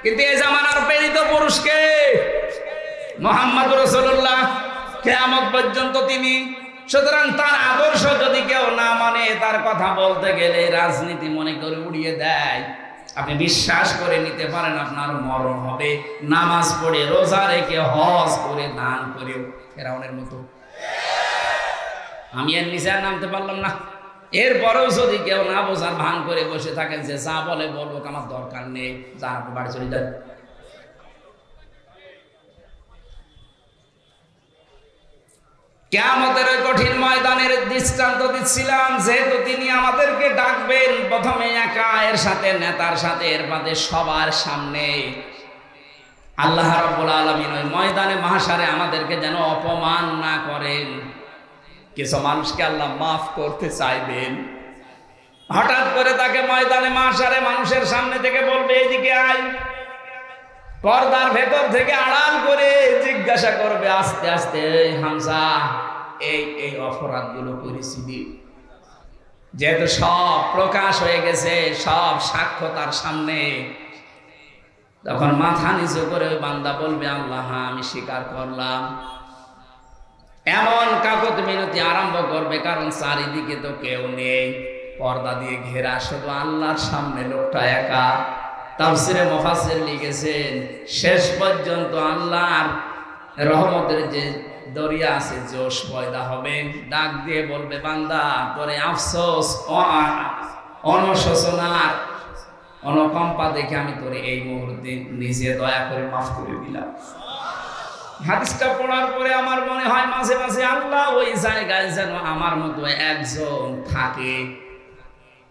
কিন্তু এই জামানার প্রেরিত পুরুষকে মুহাম্মাদুর রাসূলুল্লাহ, কিয়ামত পর্যন্ত তিনি। সুতরাং তার আদর্শ যদি কেউ না মানে, তার কথা বলতে গেলে রাজনীতি মনে করে উড়িয়ে দেয়, আপনি বিশ্বাস করে নিতে পারেন আপনার মরণ হবে। নামাজ পড়ে, রোজা রেখে, হজ করে, দান করেও ফেরাউনের মতো। আমি এর নিচে আর নামতে পারলাম না। এরপরেও যদি কেউ না বোঝার ভান করে বসে থাকেন যে যা বলে বলবো, আমার দরকার নেই, যা আপনি বাড়ি চলে যান। কিয়ামতের ওই কঠিন ময়দানের দৃষ্টান্ত দিচ্ছিলাম, যেহেতু তিনি আমাদেরকে ডাকবেন প্রথমে একা, এর সাথে নেতার সাথে, এর বাদে সবার সামনে। আল্লাহ রাব্বুল আলামিন ওই ময়দানে মাহশারে আমাদেরকে যেন অপমান না করেন। কিছু মানুষকে আল্লাহ মাফ করতে চাইবেন। হঠাৎ করে তাকে ময়দানে মাহশারে মানুষের সামনে থেকে বলবে এইদিকে আয়, পর্দার ভেতর থেকে আড়াল করে জিজ্ঞাসা করবে আস্তে আস্তে, হামজা এই অপরাধগুলো করেছিলি? যেহেতু সব প্রকাশ হয়ে গেছে, সব সাক্ষ্য তার সামনে, তখন মাথা নিচু করে বান্দা বলবে আল্লাহ হ্যাঁ আমি স্বীকার করলাম। এমন কাকত মিনতি আরম্ভ করবে, কারণ চারিদিকে তো কেউ নেই, পর্দা দিয়ে ঘেরা, শুধু আল্লাহর সামনে লোকটা একা। তাফসিরে মুফাসসির লিখেছেন শেষ পর্যন্ত আল্লাহর রহমতের যে দরিয়া আছে, জোশ পয়দা হবে, ডাক দিয়ে বলবে বান্দা তোরে আফসোস, অনুশোচনার অনুকম্পা দেখে আমি তোরে এই মুহূর্তে নিজে দয়া করে মাফ করে দিলাম। হাদিসটা পড়ার পরে আমার মনে হয় মাঝে মাঝে আল্লাহ ওই জায়গায় যেন আমার মতো একজন থাকে,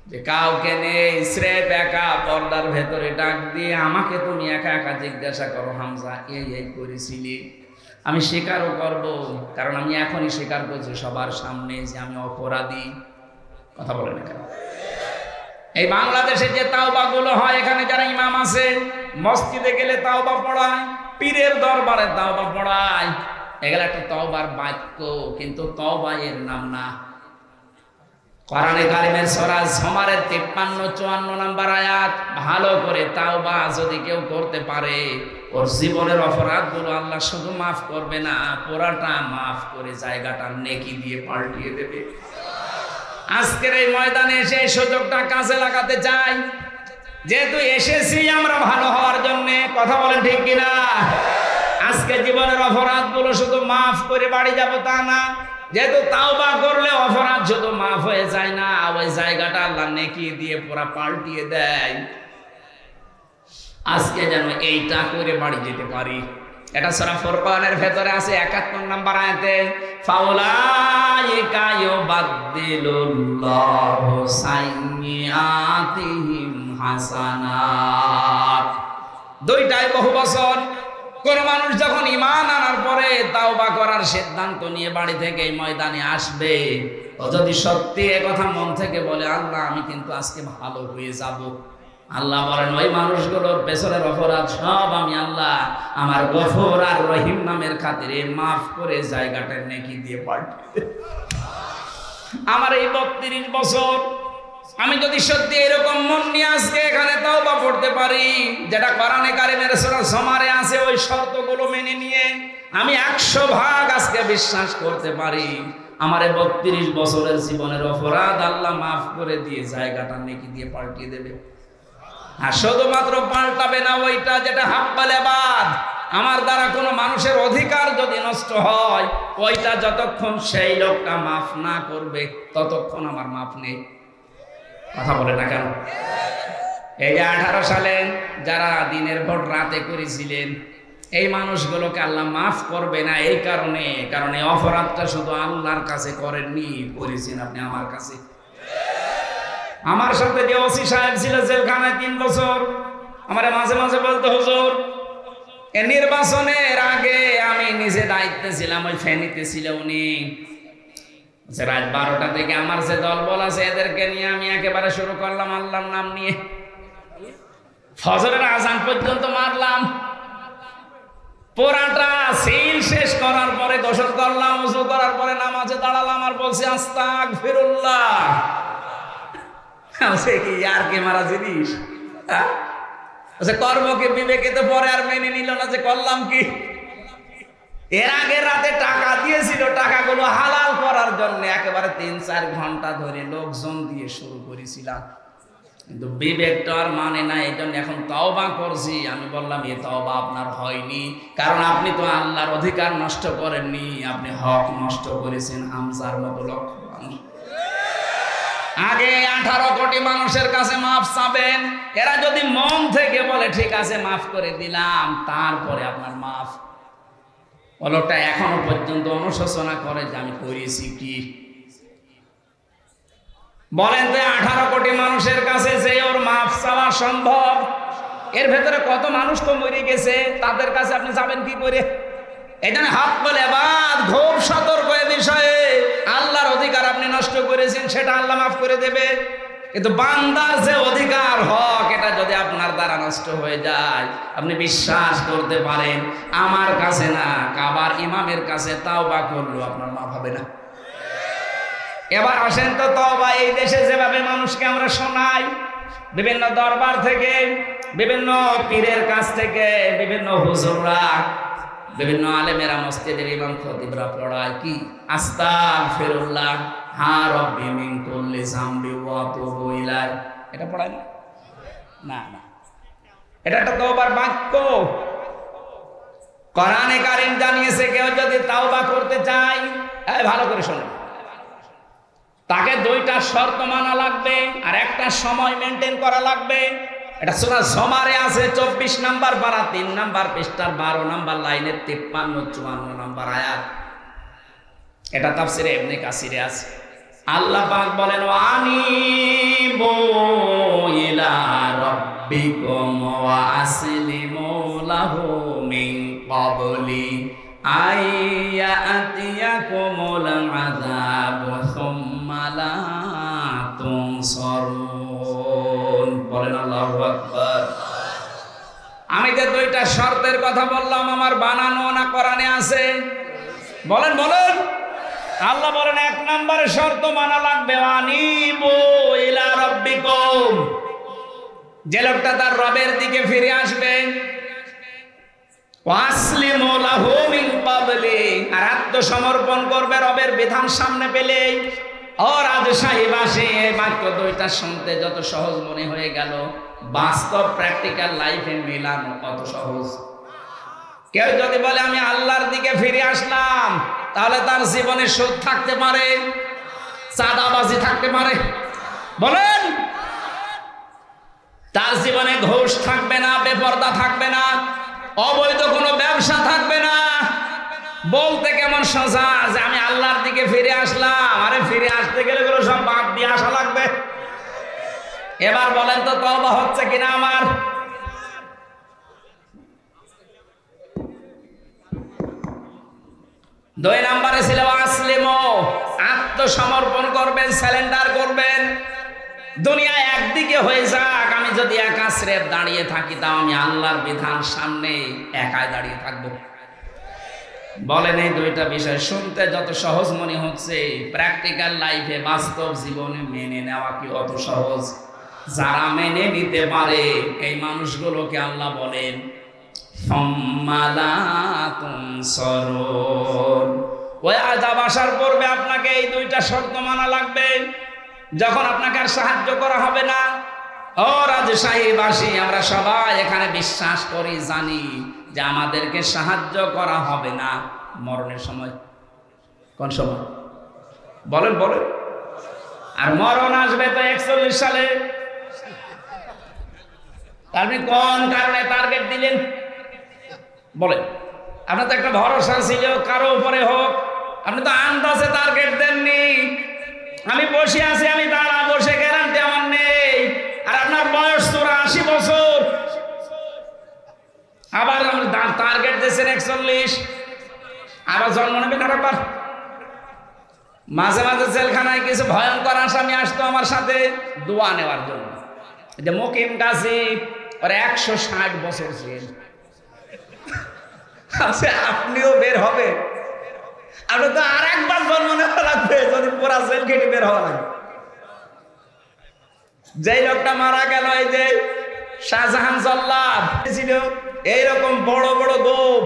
যে কাউকে নেই, স্রেফ একা, পর্দার ভেতরে ডাক দিয়ে আমাকে তুমি একা একা জিজ্ঞাসা করো হামজা এই করেছিলি? আমি স্বীকারও করব, কারণ আমি এখনই স্বীকার করছি সবার সামনে যে আমি অপরাধী। কথা বলে না কেন? এই বাংলাদেশে যে তাওবা গুলো হয়, এখানে যারা ইমাম আছে, মসজিদে গেলে তাওবা পড়ায়, পীরের দরবারে তাওবা পড়ায়, এগুলো একটা তাওবার বাক্য, কিন্তু তাওবা এর নাম না। কোরআনে কারিমের সূরা জুমারের 53-54 নম্বর আয়াত ভালো করে তাওবা যদি কেউ করতে পারে, ওর জীবনের অপরাধগুলো আল্লাহ শুধু মাফ করবে না, পুরাটা মাফ করে জায়গাটা নেকি দিয়ে পাল্টিয়ে দেবে। আজকের এই ময়দানে এসে এই সুযোগটা কাজে লাগাতে চাই, যেহেতু এসেছি আমরা ভালো হওয়ার জন্য। কথা বলেন ঠিক কিনা? আজকে জীবনের অপরাধগুলো শুধু মাফ করে বাড়ি যাব তা না, যেহেতু তাওবা করলে অপরাধ শুধু মাফ হয়ে যায় না, ওই জায়গাটা আল্লাহ নেকি দিয়ে পুরা পাল্টিয়ে দেয়। আজকে যেন এইটা করে বাড়ি যেতে পারি। এটা সূরা ফুরকানের ভেতরে আছে 71 নম্বর আয়াতে, ফাউলাইকা ইউবাদদিলুল্লাহু সাইয়্যাতিহিম হাসানাত। দুইটাই বহু বছর। কোন মানুষ যখন ঈমান আনার পরে তাওবা করার সিদ্ধান্ত নিয়ে বাড়ি থেকে এই ময়দানে আসবে, ও যদি সত্যি এ কথা মন থেকে বলে আল্লাহ আমি কিন্তু আজকে ভালো হয়ে যাব, আল্লাহ বলেন ওই মানুষগুলোর পেছনের অপরাধ সব আমি আল্লাহ আমার গফুর আর রহিম নামের খাতিরে মাফ করে জায়গাটা নেকি দিয়ে পাল্টিয়ে দেব। আমার এই 32 বছর আমি যদি সত্যি এরকম মন নিয়ে আজকে এখানে তাওবা পড়তে পারি, যেটা কোরআনে কারিমের সূরা জুমারে আছে, ওই শর্তগুলো মেনে নিয়ে আমি 100% আজকে বিশ্বাস করতে পারি আমার 32 বছরের জীবনের অপরাধ আল্লাহ মাফ করে দিয়ে জায়গাটা নেকি দিয়ে পাল্টিয়ে দেবে। আর শুধুমাত্র পাল্টাবে না ওইটা যেটা হাব্বালে বাদ, আমার দ্বারা কোনো মানুষের অধিকার যদি নষ্ট হয়, ওইটা যতক্ষণ সেই লোকটা মাফ না করবে ততক্ষণ আমার মাফ নেই। কথা বলে না কেন? এই যে 18 সালে যারা দিনের ভোট রাতে করেছিলেন, এই মানুষগুলোকে আল্লাহ মাফ করবে না এই কারণে, কারণ এই অপরাধটা শুধু আল্লাহর কাছে করেননি, করেছেন আপনি আমার কাছে। আমার সাথে যে ওসি সাহেব ছিল জেলখানায় 3 বছর, আমার মাঝে মাঝে বলতো, হুজুর নির্বাচনের আগে আমি নিজে দায়িত্বে ছিলাম, ওই ফেনীতে ছিল উনি, রাত 12টা থেকে আমার যে দলবল আছে এদেরকে নিয়ে আমি একেবারে শুরু করলাম আল্লাহর নাম নিয়ে, ফজরের আজান পর্যন্ত মারলাম। পোড়াটা সিল শেষ করার পরে গোসল করলাম, ওযু করার পরে নামাজে দাঁড়ালাম আর বলছি আস্তাগফিরুল্লাহ। সে কি আর কে মারা জিনিস? কর্মকে বিবেকে তো পরে আর মেনে নিল না যে করলাম কি। এর আগে রাতে টাকা দিয়েছিল, টাকাগুলো হালাল করার জন্য একেবারে 3-4 ঘন্টা ধরে লোকজন দিয়ে শুরু করেছিলাম, কিন্তু বিবেকটা আর মানে না। এই জন্য এখন তওবা করছি। আমি বললাম এ তওবা আপনার হয়নি, কারণ আপনি তো আল্লাহর অধিকার নষ্ট করেননি, আপনি হক নষ্ট করেছেন হামজার মতো লক্ষ মানুষ। আগে 18 কোটি মানুষের কাছে মাফ চাবেন, এরা যদি মন থেকে বলে ঠিক আছে মাফ করে দিলাম, তারপরে আপনার মাফ। লোকটা এখনো পর্যন্ত অনুশোচনা করে যে আমি করেছি কি। বলেন তো 18 কোটি মানুষের কাছে যে ওর মাফ চাওয়া সম্ভব? এর ভেতরে কত মানুষ তো মরে গেছে, তাদের কাছে আপনি যাবেন কি করে? এখানে হাত বলে বাদ, খুব সতর্ক এ বিষয়ে। আল্লাহর অধিকার আপনি নষ্ট করেছেন, সেটা আল্লাহ মাফ করে দেবে, কিন্তু বান্দার যে অধিকার হক, এটা যদি আপনার দ্বারা নষ্ট হয়ে যায়, আপনি বিশ্বাস করতে পারেন আমার কাছে না, কাবার ইমামের কাছে তাওবা করলেও আপনার মাফ হবে না। এবার আসেন তো তওবা এই দেশে যেভাবে মানুষকে আমরা শোনাই, বিভিন্ন দরবার থেকে, বিভিন্ন পীরের কাছ থেকে, বিভিন্ন হুজুররা, বিভিন্ন আলেমেরা, মসজিদের ইমাম খতিবরা পড়ায় কি আস্তাগফিরুল্লাহ হা রব্বি মিন কুল্লি যামবি ওয়া তুবু ইলাইহি, এটা পড়ায় না? না না, এটা একটা তওবার বাক্য। কোরআনে কারীম জানিয়েছে কেউ যদি তাওবা করতে চায়, ভালো করে শোনেন, তাকে 2টা শর্ত মানা লাগবে আর একটা সময় মেনটেন করা লাগবে। এটা সূরা জুমারে আছে 24 নাম্বার পারা 3 নাম্বার পৃষ্ঠার 12 নাম্বার লাইনের 53-54 নাম্বার আয়াত। এটা তাফসিরে ইবনে কাসিরে আছে। আল্লাহ পাক বলেন আনিবু ইলা রাব্বিকুম ওয়া আসলিমু লাহু মিন ক্বাবলি আইয়াতিয়াকুমুল আযাবু সুম্মা লা তুনসারুন। বলেন আল্লাহু আকবার। আমি যে 2টা শর্তের কথা বললাম, আমার বানানো না কোরআনে আছে? বলেন বলেন। আল্লাহ বলেন 1 নম্বরে শর্ত মানা লাগবে আনিবু ইলা রাব্বিকুম, যে লোকটা তার রবের দিকে ফিরে আসবে, ওয়াসলিমু লাহু মিন ক্বাবলি, আর আত্মসমর্পণ করবে রবের বিধান সামনে পেলেই। ও রাজশাহীবাসী, এই বাক্য 2টা শুনতে যত সহজ মনে হয়ে গেল, বাস্তব প্র্যাকটিক্যাল লাইফে মেলানো কত সহজ। কেউ যদি বলে আমি আল্লাহর দিকে ফিরে আসলাম, তাহলে তার জীবনে সুদ থাকতে পারে, চাঁদাবাজি থাকতে পারে, বলেন? তার জীবনে ঘুষ থাকবে না, বেপরদা থাকবে না, অবৈধ কোনো ব্যবসা থাকবে না। বলতে কেমন সোজা যে আমি আল্লাহর দিকে ফিরে আসলাম, আরে ফিরে আসতে গেলে এগুলো সব বাদ দিয়ে আসা লাগবে। এবার বলেন তো তওবা হচ্ছে কিনা আমার? দুই নম্বরে ছিল আসলিমু, আত্মসমর্পণ করবেন, সারেন্ডার করবেন। দুনিয়া একদিকে হয়ে যাক, আমি যদি একা স্রেফ দাঁড়িয়ে থাকি, তাও আমি আল্লাহর বিধান সামনে একাই দাঁড়িয়ে থাকবো। বলেন এই 2টা বিষয় শুনতে যত সহজ মনে হচ্ছে, প্র্যাকটিক্যাল লাইফে, বাস্তব জীবনে মেনে নেওয়া কি অত সহজ? যারা মেনে নিতে পারে এই মানুষগুলোকে আল্লাহ বলেন ওই আযাব আসার পূর্বে আপনাকে এই 2টা শর্ত মানা লাগবে। যখন আপনাকে আর সাহায্য করা হবে না, ও রাজশাহীবাসী, আমরা সবাই এখানে বিশ্বাস করি, জানি যে আমাদেরকে সাহায্য করা হবে না মরণের সময়। কোন সময় বলেন বলেন? আর মরণ আসবে তো 41 সালে। আপনি কোন কারণে টার্গেট দিলেন বলেন? আপনার তো একটা ভরসা ছিল কারো উপরে হোক, আপনি তো আন্দাজে টার্গেট দেননি। আমি বসে আছি, আমি দাঁড়া বসে, গ্যারান্টি আমার নেই। আর আপনার বয়স 84 বছর, আবার টার্গেট দিয়েছেন 41, আবার জন্ম নেবেন আরেকবার। মাঝে মাঝে জেলখানায় কিছু ভয়ঙ্কর আসামি আসতো আমার সাথে দোয়া নেওয়ার জন্য। যে মকিম গাজী, ওর 160 বছর ছিল। আপনিও বের হবে, আপনি তো আর একবার জন্ম নেওয়া লাগবে যদি পুরা জেল কেটে বের হওয়া লাগে। যেই লোকটা মারা গেল, এই যে শাহজাহান জল্লাদ ছিল, এইরকম বড় বড় গোপ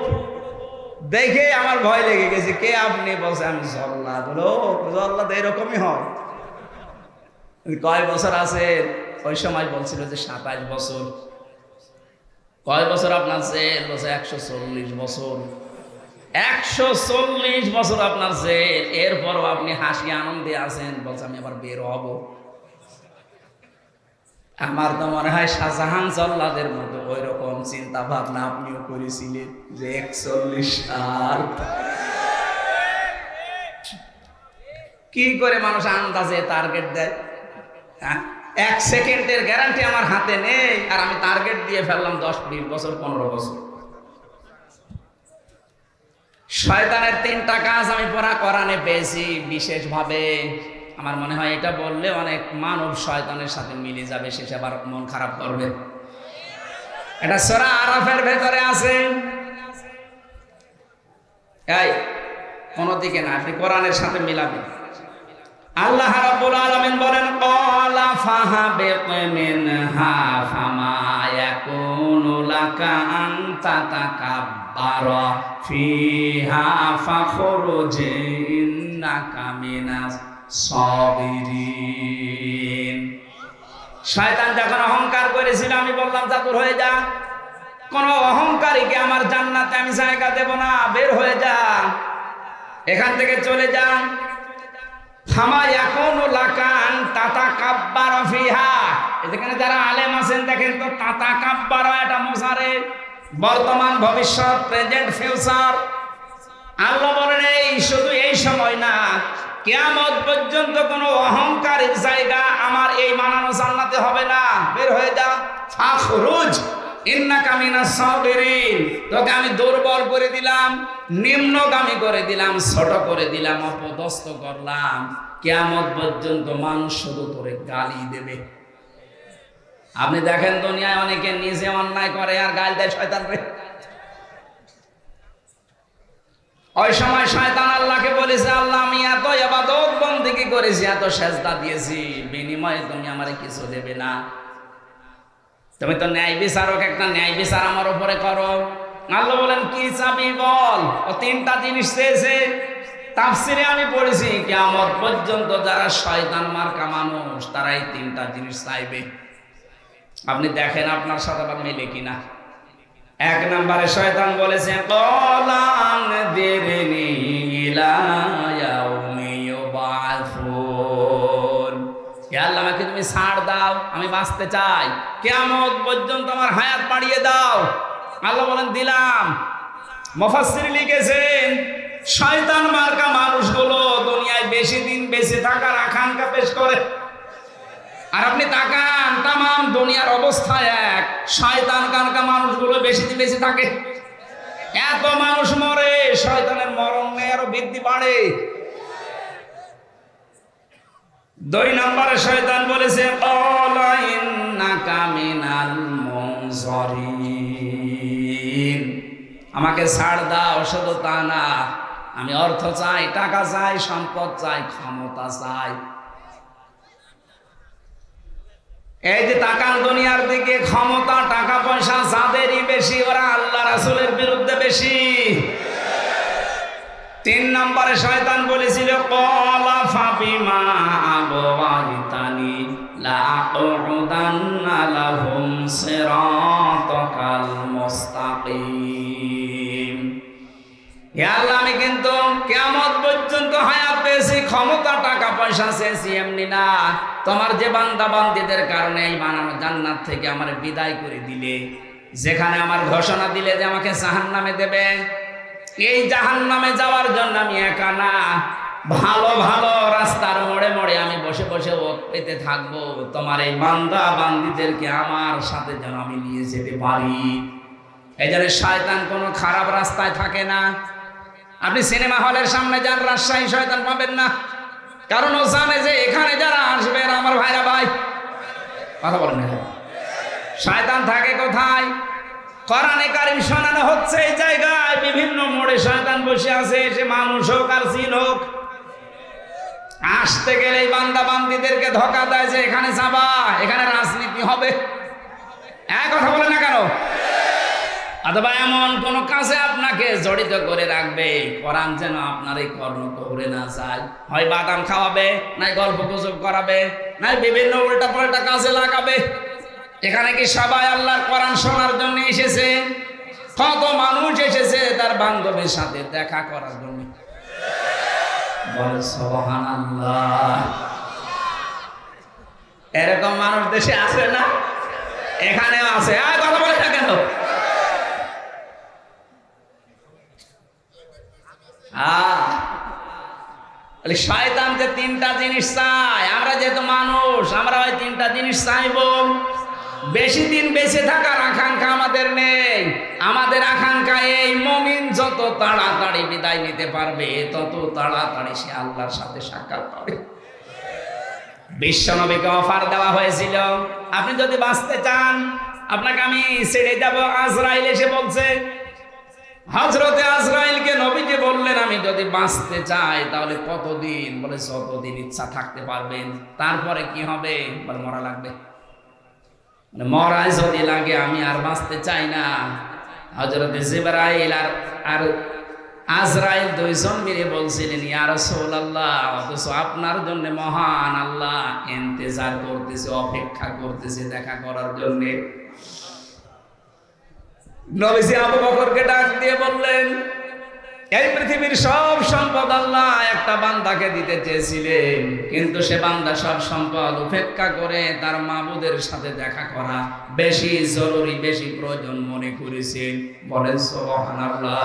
দেখে আমার ভয় লেগে গেছে। কে আপনি? বলছে আমি জল্লাদ। বলো জল্লাদ এরকমই হয়। কয় বছর আছে? ওই সময় বলছিল যে 27 বছর। কয় বছর আপনার জেল? বলছে 140 বছর। 140 বছর আপনার জেল, এরপরও আপনি হাসি আনন্দে আছেন। বলছে আমি আবার বের হব। আমার তো মনে হয় শাহজাহান জল্লাদের মতো ওই রকম চিন্তা ভাবনা আপনিও করেছিলেন যে 41 সাল। কি করে মানুষ আন্দাজে টার্গেট দেয়? হ্যাঁ, 1 সেকেন্ডের গ্যারান্টি আমার হাতে নেই, আর আমি টার্গেট দিয়ে ফেললাম 10, 20 বছর, 15 বছর। শয়তানের 3টা কাজ আমি পড়া কোরআনে পেয়েছি বিশেষভাবে। আমার মনে হয় এটা বললে অনেক মানব শয়তানের সাথে মিলে যাবে, সে আবার মন খারাপ করবে। এটা সূরা আরাফের ভেতরে আছে। এই কোন দিকে না, আপনি কোরআনের সাথে মিলাবেন। আল্লাহ রাব্বুল আলামিন বলেন, ক্বালা ফাহাবিত মিনহা ফামা ইয়াকুনু লাকা আন তাতাকাব্বারা ফিহা ফাখরুজ ইন্নাকা মিনাস সাবিরিন। শয়তান যখন অহংকার করেছিল, আমি বললাম যা দূর হয়ে যা, কোন অহংকারীকে আমার জান্নাতে আমি জায়গা দেব না, বের হয়ে যা, এখান থেকে চলে যা। ফামা ইয়াকুনু লাকা আন তাতাকাব্বারা ফিহা, এখানে যারা আলেম আছেন দেখেন তো, তাতাকাব্বারা এটা মুসারে, বর্তমান ভবিষ্যৎ, প্রেজেন্ট ফিউচার। আল্লাহ বলেন এই শুধু এই সময় না, কিয়ামত পর্যন্ত কোনো অহংকারের জায়গা আমার এই বানানো জান্নাতে হবে না, বের হয়ে যা। ফাখরুজ ইন্নাকা মিনাস সাবিরিন, তোকে আমি দুর্বল করে দিলাম, নিম্নগামী করে দিলাম, ছোট করে দিলাম, অপদস্থ করলাম। কিয়ামত পর্যন্ত মানুষ শুধু তোরে গালি দেবে। আপনি দেখেন দুনিয়ায় অনেকে নিজে অন্যায় করে আর গাল দেয় শয়তানরে। ওই সময় শয়তান আল্লাহকে বলেছে, আল্লাহ আমি এত ইবাদত বন্দেগী করেছি, এত সেজদা দিয়েছি, বিনিময়ে তুমি আমারে কিছু দেবে না। তুমি তো ন্যায় বিচারক, একটা ন্যায় বিচার আমার উপরে করো। আল্লাহ বলেন কি চাবি বল। ও 3টা জিনিস চেয়েছে। তাফসিরে আমি পড়েছি কিয়ামত পর্যন্ত যারা শয়তান মার্কা মানুষ তারা এই 3টা জিনিস চাইবে। আপনি দেখেন আপনার সাথে আবার মিলে কিনা। 1 নম্বরে শয়তান বলেছে, ক্বালা আনযিরনি ইলা ইয়াউমি ইউবাসুন, হে আল্লাহ আমাকে তুমি ছাড় দাও, আমি বাঁচতে চাই, কিয়ামত পর্যন্ত আমার হায়াত বাড়িয়ে দাও। আল্লাহ বলেন দিলাম। মুফাসসির লিখেছেন শয়তান মার্কা মানুষগুলো দুনিয়ায় বেশি দিন বেঁচে থাকার আকাঙ্ক্ষা পেশ করে। আর আপনি তাকান, তাম দুনিয়ার অবস্থা এক, শয়তান মার্কা মানুষগুলো বেশি দিন বেঁচে থাকে। এত মানুষ মরে, শয়তানের মরণ নেই, আরো বৃদ্ধি বাড়ে। 2 নম্বরে শয়তান বলেছে, ক্বালা ইন্নাকা মিনাল মুনজারিন, আমাকে ছাড় দাও। শুধু তা না, আমি অর্থ চাই, টাকা চাই, সম্পদ চাই, ক্ষমতা চাই। এই যে তাকান দুনিয়ার দিকে, ক্ষমতা, টাকা পয়সা যাদেরই বেশি, ওরা আল্লাহ রাসূলের বিরুদ্ধে বেশি। 3 নম্বরে শয়তান বলেছিল, ক্বালা ফাবিমা আগওয়াইতানি লাআকুদান্না লাহুম সিরাতাকাল মুস্তাকিম। হে আল্লাহ, আমি কিন্তু কিয়ামত পর্যন্ত হায়াত পেয়েছি, ক্ষমতা টাকা পয়সা চেয়েছি, এমনি না। তোমার যে বান্দা বান্দীদের কারণে এই বানানো জান্নাত থেকে আমার বিদায় করে দিলে, যেখানে আমার ঘোষণা দিলে যে আমাকে জাহান্নামে দেবে, এই জাহান্নামে যাওয়ার জন্য আমি একা না, ভালো ভালো রাস্তার মোড়ে মোড়ে আমি বসে বসে ওত পেতে থাকবো, তোমার এই বান্দা বান্দীদেরকে আমার সাথে যেন আমি নিয়ে যেতে পারি। এই জন্য শয়তান কোনো খারাপ রাস্তায় থাকে না। আপনি সিনেমা হলের সামনে যান, রাজশাহী, শয়তান পাবেন না, কারণ ও জানে যে এখানে যারা আসবে আমার ভাইরা ভাই, কথা বলেন না। শয়তান থাকে কোথায়? কোরআনে কারীম শোনানো হচ্ছে এই জায়গায়, বিভিন্ন মোড়ে শয়তান বসে আছে, সে মানুষ হোক আর জিন হোক। আসতে গেলে এই বান্দা বান্দীদেরকে ধোঁকা দেয় যে এখানে যাবা, এখানে রাজনীতি হবে। কথা বলে না কেন? অথবা এমন কোন কাজে আপনাকে জড়িত করে রাখবে, কোরআন যেন আপনার এই কর্ম করে না যায়। হয় বাদাম খাওয়াবে, নাই গল্প গুজব করাবে, নাই বিভিন্ন উল্টা পাল্টা কাজে লাগাবে। এখানে কি সবাই আল্লাহর কোরআন শোনার জন্য এসেছে? কত মানুষ এসেছে তার বান্ধবীর সাথে দেখা করার জন্য। বলে সুবহানাল্লাহ। এরকম মানুষ দেশে আছে না? এখানেও আছে। কথা বলে না কেন? শয়তান যে তিনটা জিনিস চায়, আমরা যেহেতু মানুষ, আমরা ওই তিনটা জিনিস চাইব। বেশি দিন বেঁচে থাকার আকাঙ্ক্ষা আমাদের নেই। আমাদের আকাঙ্ক্ষা এই, মুমিন যত তাড়াতাড়ি বিদায় নিতে পারবে, তত তাড়াতাড়ি সে আল্লাহর সাথে সাক্ষাৎ পাবে। বিশ্বনবীকে অফার দেওয়া হয়েছিল, আপনি যদি বাঁচতে চান আপনাকে আমি ছেড়ে যাব। আজরাইল এসে বলছে, হযরতে আজরাইলকে নবীজি বললেন, আমি যদি বাঁচতে চাই তাহলে কতদিন? বলে যতদিন ইচ্ছা থাকতে পারবেন। তারপরে কি হবে? বলে মরা লাগবে। মানে মরাই যদি লাগে, আমি আর বাঁচতে চাই না। হযরতে জিবরাইল আর আজরাইল দুইজন মিলে বলছিলেন, ইয়া রাসূলুল্লাহ, অথচ আপনার জন্য মহান আল্লাহ ইন্তজার করতেছে, অপেক্ষা করতেছে দেখা করার জন্য। নবীজি আবু বকরকে ডাক দিয়ে বললেন, এই পৃথিবীর সব সম্পদ আল্লাহ একটা বান্দাকে দিতে চেয়েছিলেন, কিন্তু সে বান্দা সব সম্পদ উপেক্ষা করে তার মাবুদের সাথে দেখা করা বেশি জরুরি, বেশি প্রয়োজন মনে করেছেন। বলেন সুবহানাল্লাহ।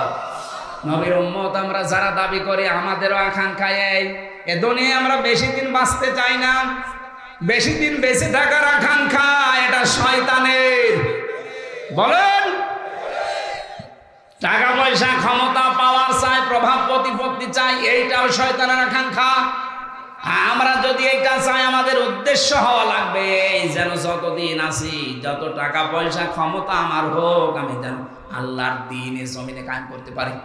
নবীর উম্মত আমরা যারা দাবি করি, আমাদেরও আকাঙ্ক্ষা এই, এ দুনিয়ায় আমরা বেশি দিন বাঁচতে চাই না। বেশি দিন বেঁচে থাকার আকাঙ্ক্ষা এটা শয়তানের। বলেন, টাকা পয়সা, ক্ষমতা, পাওয়ার চাই, প্রভাব প্রতিপত্তি চাই, এইটাও শয়তানের আকাঙ্ক্ষা। আমরা যদি এইটা চাই, আমাদের উদ্দেশ্য হওয়া লাগবে এই, যেন যতদিন আছি, যত টাকা পয়সা ক্ষমতা আমার হোক, আমি যেন আল্লাহর দ্বীনে জমিনে কায়েম করতে পারি।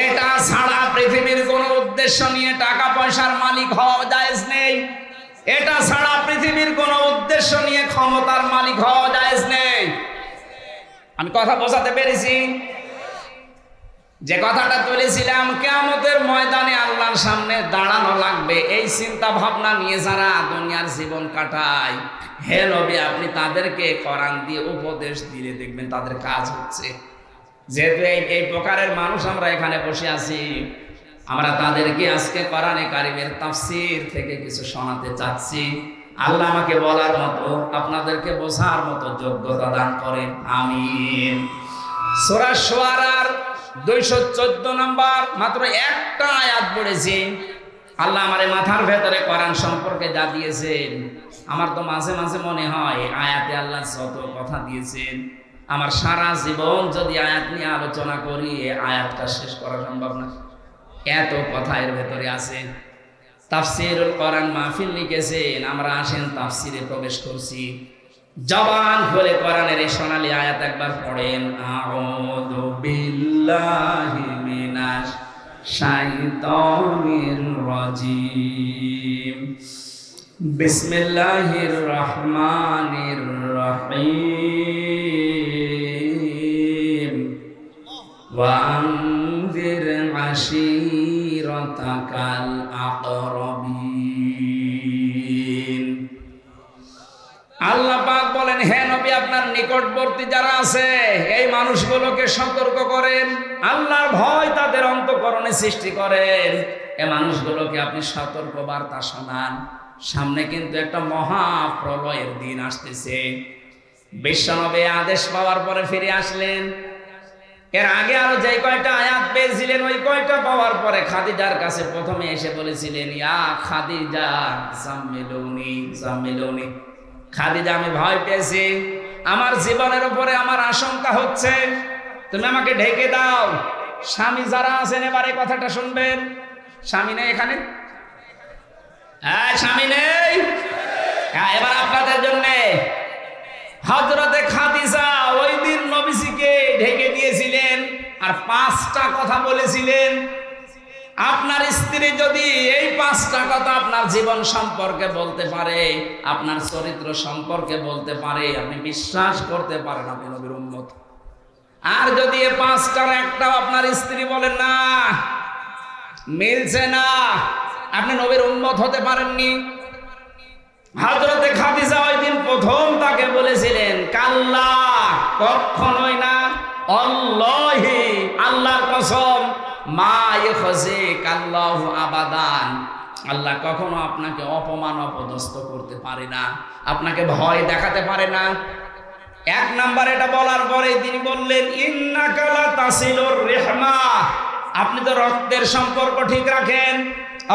এটা ছাড়া পৃথিবীর কোন উদ্দেশ্য নিয়ে টাকা পয়সার মালিক হওয়া জায়েজ নেই। এটা ছাড়া পৃথিবীর কোন উদ্দেশ্য নিয়ে ক্ষমতার মালিক হওয়া জায়েজ নেই। আমি কথা বোঝাতে পেরেছি? যে কথাটা তুলেছিলাম, কিয়ামতের ময়দানে আল্লাহর সামনে দাঁড়ানো লাগবে, এই চিন্তা ভাবনা নিয়ে যারা দুনিয়ার জীবন কাটায়, হে নবী আপনি তাদেরকে কোরআন দিয়ে উপদেশ দিলে দেখবেন তাদের কাজ হচ্ছে। যেহেতু এই প্রকারের মানুষ আমরা এখানে বসে আছি, আমরা তাদেরকে আজকে কোরআনে কারিমের তাফসীর থেকে কিছু শোনাতে চাচ্ছি। আল্লাহ আমাকে বলার মতো, আপনাদেরকে বোঝার মতো যোগ্যতা দান করেন, আমিন। সূরা শুআরার 214 নম্বর মাত্র একটা আয়াত পড়েছি। আল্লাহ আমার মাথার ভেতরে কোরআন সম্পর্কে যা দিয়েছেন, আমার তো মাঝে মাঝে মনে হয় আয়াতে আল্লাহ যত কথা দিয়েছেন, আমার সারা জীবন যদি আয়াত নিয়ে আলোচনা করি, আয়াতটা শেষ করা সম্ভব না, এত কথা এর ভেতরে আছে। তাফসীরুল কোরআন মাহফিল লিখেছেন, আমরা আসেন তাফসীরে প্রবেশ করছি। জবান খুলে কোরআনের এই সোনালী আয়াত একবার পড়েন, আউযু বিল্লাহি মিনাশ শাইতানির রাজিম, বিসমিল্লাহির রহমানির রহিম, ওয়া আনযির আশীরাতাকাল আকরাবিন। আপনার নিকটবর্তী যারা আছে এই মানুষগুলোকে সতর্ক করেন, আল্লাহর ভয় তাদের অন্তঃকরণে সৃষ্টি করেন। এই মানুষগুলোকে আপনি সতর্ক বার্তা শোনান। সামনে কিন্তু একটা মহা প্রলয়ের দিন আসতেছে। বিশ্বনবী আদেশ পাওয়ার পরে ফিরে আসলেন। এর আগে আরো যে কয়টা আয়াত পেয়েছিলেন ওই কয়টা পাওয়ার পরে খাদিজার কাছে প্রথমে এসে বলেছিলেন, ইয়া খাদিজা জাম্মিলুনি জাম্মিলুনি, খাদিজা আমি ভয় পেয়েছি, আমার জীবনের উপরে আমার আশঙ্কা হচ্ছে, তুমি আমাকে ঢেকে দাও। স্বামী যারা আছেন এবারে কথাটা শুনবেন। স্বামী নেই এখানে? হ্যাঁ, স্বামী নেই? হ্যাঁ, এবার আপনাদের জন্য হযরতে খাদিজা ওই দিন নবীজিকে ঢেকে দিয়েছিলেন আর 5টা কথা বলেছিলেন। আপনার স্ত্রী যদি এই 5টা কথা আপনার জীবন সম্পর্কে বলতে পারে, আপনার চরিত্র সম্পর্কে বলতে পারে, আপনি বিশ্বাস করতে পারেন আপনি নবীর উম্মত। আর যদি এই 5টার একটাও আপনার স্ত্রী বলেন না, মিলছে না, আপনি নবীর উম্মত হতে পারেননি। হযরতে খাদিজা ওই দিন প্রথম তাকে বলেছিলেন, কাল্লা, কখনোই না, আল্লাহি, আল্লাহর কসম, মা ইয়াখজিকাল্লাহু আবাদান, আল্লাহ কখনো আপনাকে অপমান অপদস্থ করতে পারে না, আপনাকে ভয় দেখাতে পারে না। 1 নাম্বার এটা বলার পরে তিনি বললেন, ইন্নাকা লা তাসিলুর রিহমা, আপনি তো রক্তের সম্পর্ক ঠিক রাখেন।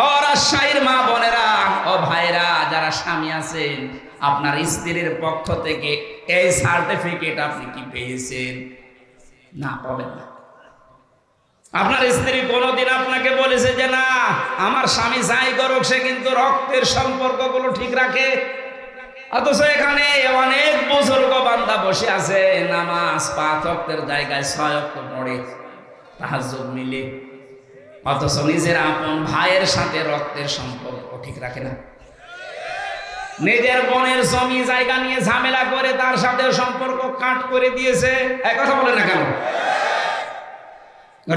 ও রাজশাহীর মা বোনেরা, ও ভাইরা যারা স্বামী আছেন, আপনার স্ত্রীর পক্ষ থেকে এই সার্টিফিকেট আপনি কি পেয়েছেন? না, পাবেন না। আপনার স্ত্রী কোনোদিন আপনাকে বলেছে যে না আমার স্বামী যাই করুক সে কিন্তু রক্তের সম্পর্কগুলো ঠিক রাখে? অথচ এখানে অনেক বুজুর্গ বান্দা বসে আছে, নামাজ 5 ওয়াক্তের জায়গায় 6 ওয়াক্ত পড়ে, তাহাজ্জুদ মিলে, অথচ নিজের আপন ভাইয়ের সাথে রক্তের সম্পর্ক ঠিক রাখে না। নিজের বোনের জমি জায়গা নিয়ে ঝামেলা করে তার সাথে সম্পর্ক কাট করে দিয়েছে। এক কথা বলে না কেন?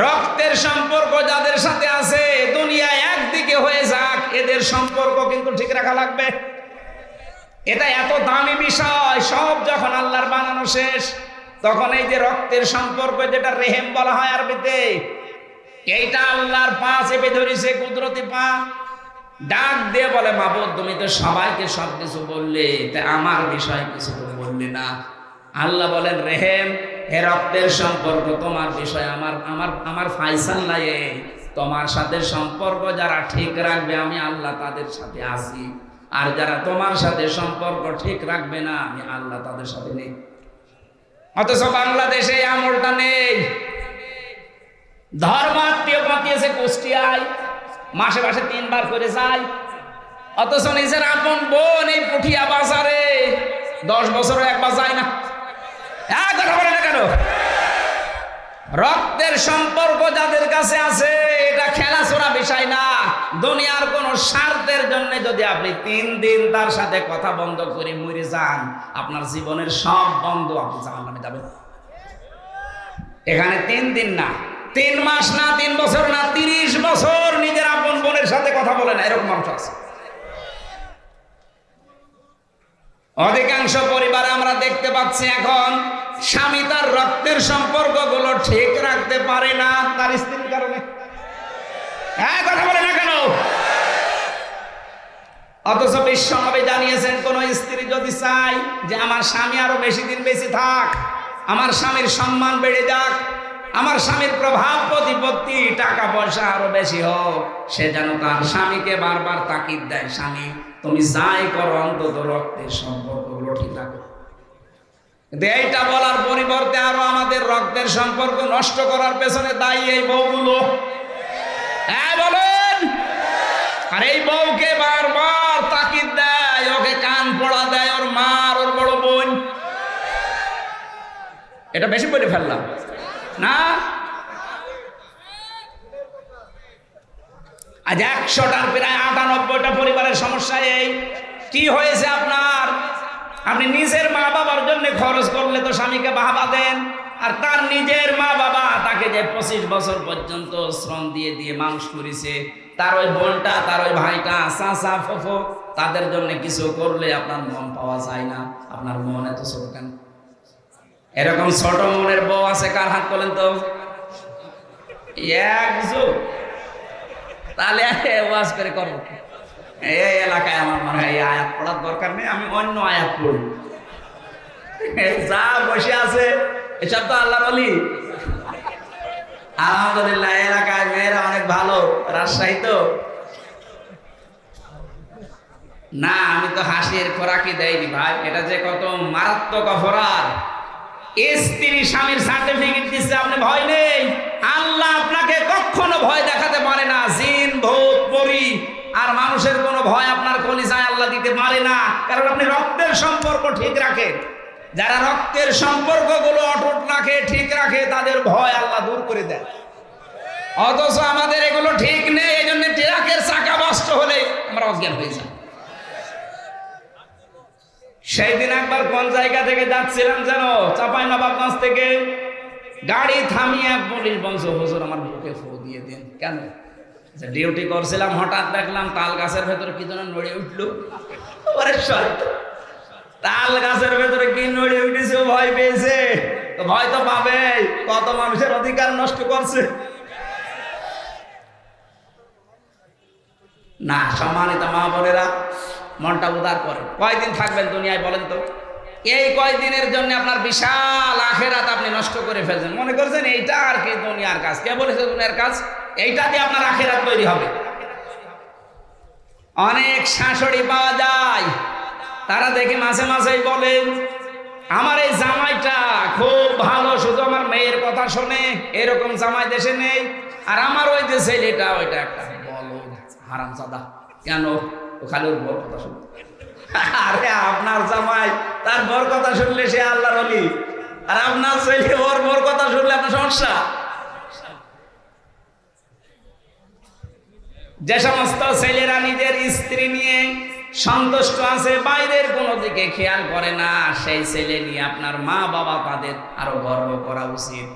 রক্তের সম্পর্ক যাদের সাথে আছে দুনিয়া একদিকে হয়ে যাক, এদের সম্পর্ক কিন্তু ঠিক রাখা লাগবে। এটা এত দামি বিষয়। সব যখন আল্লাহর বানানো শেষ, তখন এই যে রক্তের সম্পর্ক, যেটা রেহেম বলা হয় আরবিতে, এইটা আল্লাহর পা চেপে ধরেছে, কুদরতি পা। ডাক দিয়ে বলে, মাবুদ তুমি তো সবাইকে সবকিছু বললে, তা আমার বিষয় কিছু তো বললে না। আল্লাহ বলেন, রেহেম, হে রক্তের সম্পর্ক, তোমার বিষয় আমার ফায়সালা, তোমার সাথে সম্পর্ক যারা ঠিক রাখবে আমি আল্লাহ তাদের সাথে আছি, আর যারা তোমার সাথে সম্পর্ক ঠিক রাখবে না আমি আল্লাহ তাদের সাথে নেই। অথচ বাংলাদেশে আমলটা নেই। ধর্মাত্মীয় পাঠিয়েছে কুষ্টিয়ায়, মাসে মাসে 3 বার করে যায়, অথচ নিজের আপন বোন এই পুঠিয়া বাজারে 10 বছরে একবার যায় না। কথা বলে না কেন? রক্তের সম্পর্ক যাদের কাছে আছে এটা খেলাছোড়া বিষয় না। দুনিয়ার কোন স্বার্থের জন্য যদি আপনি 3 দিন তার সাথে কথা বন্ধ করে মরে যান, আপনার জীবনের সব বন্ধ, আপনি জাহান্নামে যাবেন। এখানে 3 দিন না, 3 মাস না, 3 বছর না, 30 বছর নিজের আপন বোনের সাথে কথা বলে না, এরকম মানুষ আছে। অধিকাংশ পরিবারে আমরা দেখতে পাচ্ছি এখন স্বামী তার রক্তের সম্পর্কগুলো ঠিক রাখতে পারে না তার স্ত্রীর কারণে। হ্যাঁ, কথা বলে না কেন? অথচ বিশ্বনবী জানিয়েছেন, কোন স্ত্রী যদি চায় যে আমার স্বামী আরো বেশি দিন বেঁচে থাক, আমার স্বামীর সম্মান বেড়ে যাক, আমার স্বামীর প্রভাব প্রতিপত্তি টাকা পয়সা আরো বেশি হোক, সে যেন তার স্বামীকে বারবার তাকিদ দেয়, স্বামী তুমি যাই করো অন্তত রক্তের সম্পর্কগুলো ঠিক রাখো। কিন্তু এইটা বলার পরিবর্তে আরো আমাদের রক্তের সম্পর্ক নষ্ট করার পেছনে দায়ী এই বউগুলো। হ্যাঁ বলেন। আর এই বউকে বারবার তাকিদ দেয়, ওকে কান পড়া দেয় ওর মা আর ওর বড় বোন। এটা বেশি বলে ফেললাম না? আজ 100টার প্রায় 98টা পরিবারের সমস্যা এই। কি হয়েছে আপনার? আপনি নিজের মা বাবার জন্য খরচ করলে তো স্বামীকে বাহবা দেন, আর তার নিজের মা বাবা তাকে যে 25 বছর পর্যন্ত শ্রম দিয়ে দিয়ে মানুষ করেছে, তার ওই বোনটা, তার ওই ভাইটা, চাচা, ফুফু, তাদের জন্য কিছু করলে আপনার মন পাওয়া যায় না। আপনার মন এত ছোট কেন? এরকম ছোট মনের বউ আছে কার হাত বলেন তো? একজন। তাহলে ওয়াজ করে করবো এই এলাকায়? আমার মনে হয় এই আয়াত পড়ার দরকার নেই, আমি অন্য আয়াত পড়ি। যা বসে আছে এসব তো আল্লাহর ওলি। আলহামদুলিল্লাহ এলাকায় মেয়েরা অনেক ভালো। রাজশাহী তো না, আমি তো হাসির খোরাকি দেয়নি ভাই। এটা যে কত মারাত্মক অপরাধ। স্ত্রী স্বামীর সার্টিফিকেট দিচ্ছে, আপনি ভয় নেই। আল্লাহ আপনাকে কখনো ভয় দেখাতে পারে না। জিন ভূত পরী আর মানুষের কোনো ভয় আপনার কলিজায় আল্লাহ দিতে পারে না, কারণ আপনি রক্তের সম্পর্ক ঠিক রাখেন। যারা রক্তের সম্পর্কগুলো অটুট রাখে, ঠিক রাখে, তাদের ভয় আল্লাহ দূর করে দেয়। অথচ আমাদের এগুলো ঠিক নেই, এই জন্য ট্রাকের চাকা নষ্ট হলে আমরা অজ্ঞান হয়ে যাই। সেই দিন একবার কোন জায়গা থেকে যাচ্ছিলাম যেন, চাঁপাইনবাবগঞ্জ থেকে, গাড়ি থামিয়ে পুলিশ বলছে হুজুর আমার বুকে ফু দিয়ে দিন। কেন? ডিউটি করছিলাম, হঠাৎ দেখলাম তাল গাছের ভেতরে কি যেন নড়ে উঠলো। তাল গাছের ভেতরে কি নড়ে উঠেছে, ভয় পেয়েছে। তো ভয় তো পাবে, কত মানুষের অধিকার নষ্ট করছে না। সম্মানিত মা বোনেরা, মনটা উদার করে। কয়দিন থাকবেন দুনিয়ায় বলেন তো? এই কয়দিনের জন্য আপনার বিশাল আখেরাত আপনি নষ্ট করে ফেলছেন। মনে করছেন এইটা আর কি দুনিয়ার কাজ। কে বলেছে দুনিয়ার কাজ? এইটা দিয়ে আপনার আখেরাত তৈরি হবে। অনেক শাশুড়ি পাওয়া যায়, তারা দেখে মাঝে মাঝেই বলেন আমার এই জামাইটা খুব ভালো, শুধু আমার মেয়ের কথা শোনে। এরকম জামাই দেশে নেই। আর আমার ওই যে ছেলেটা, ওইটা একটা বলো হারামজাদা। কেন? ও খালি ওর বর কথা শুনতে। আরে আপনার জামাই তার বর কথা শুনলে সে আল্লাহর ওলি, আর আপনার ছেলে ওর বর কথা শুনলে আপনার সমস্যা। যে সমস্ত ছেলেরা নিজের স্ত্রী নিয়ে সন্তুষ্ট আছে, বাইরের কোনো দিকে খেয়াল করে না, সেই ছেলে নিয়ে আপনার মা বাবা তাদের আরো গর্ব করা উচিত।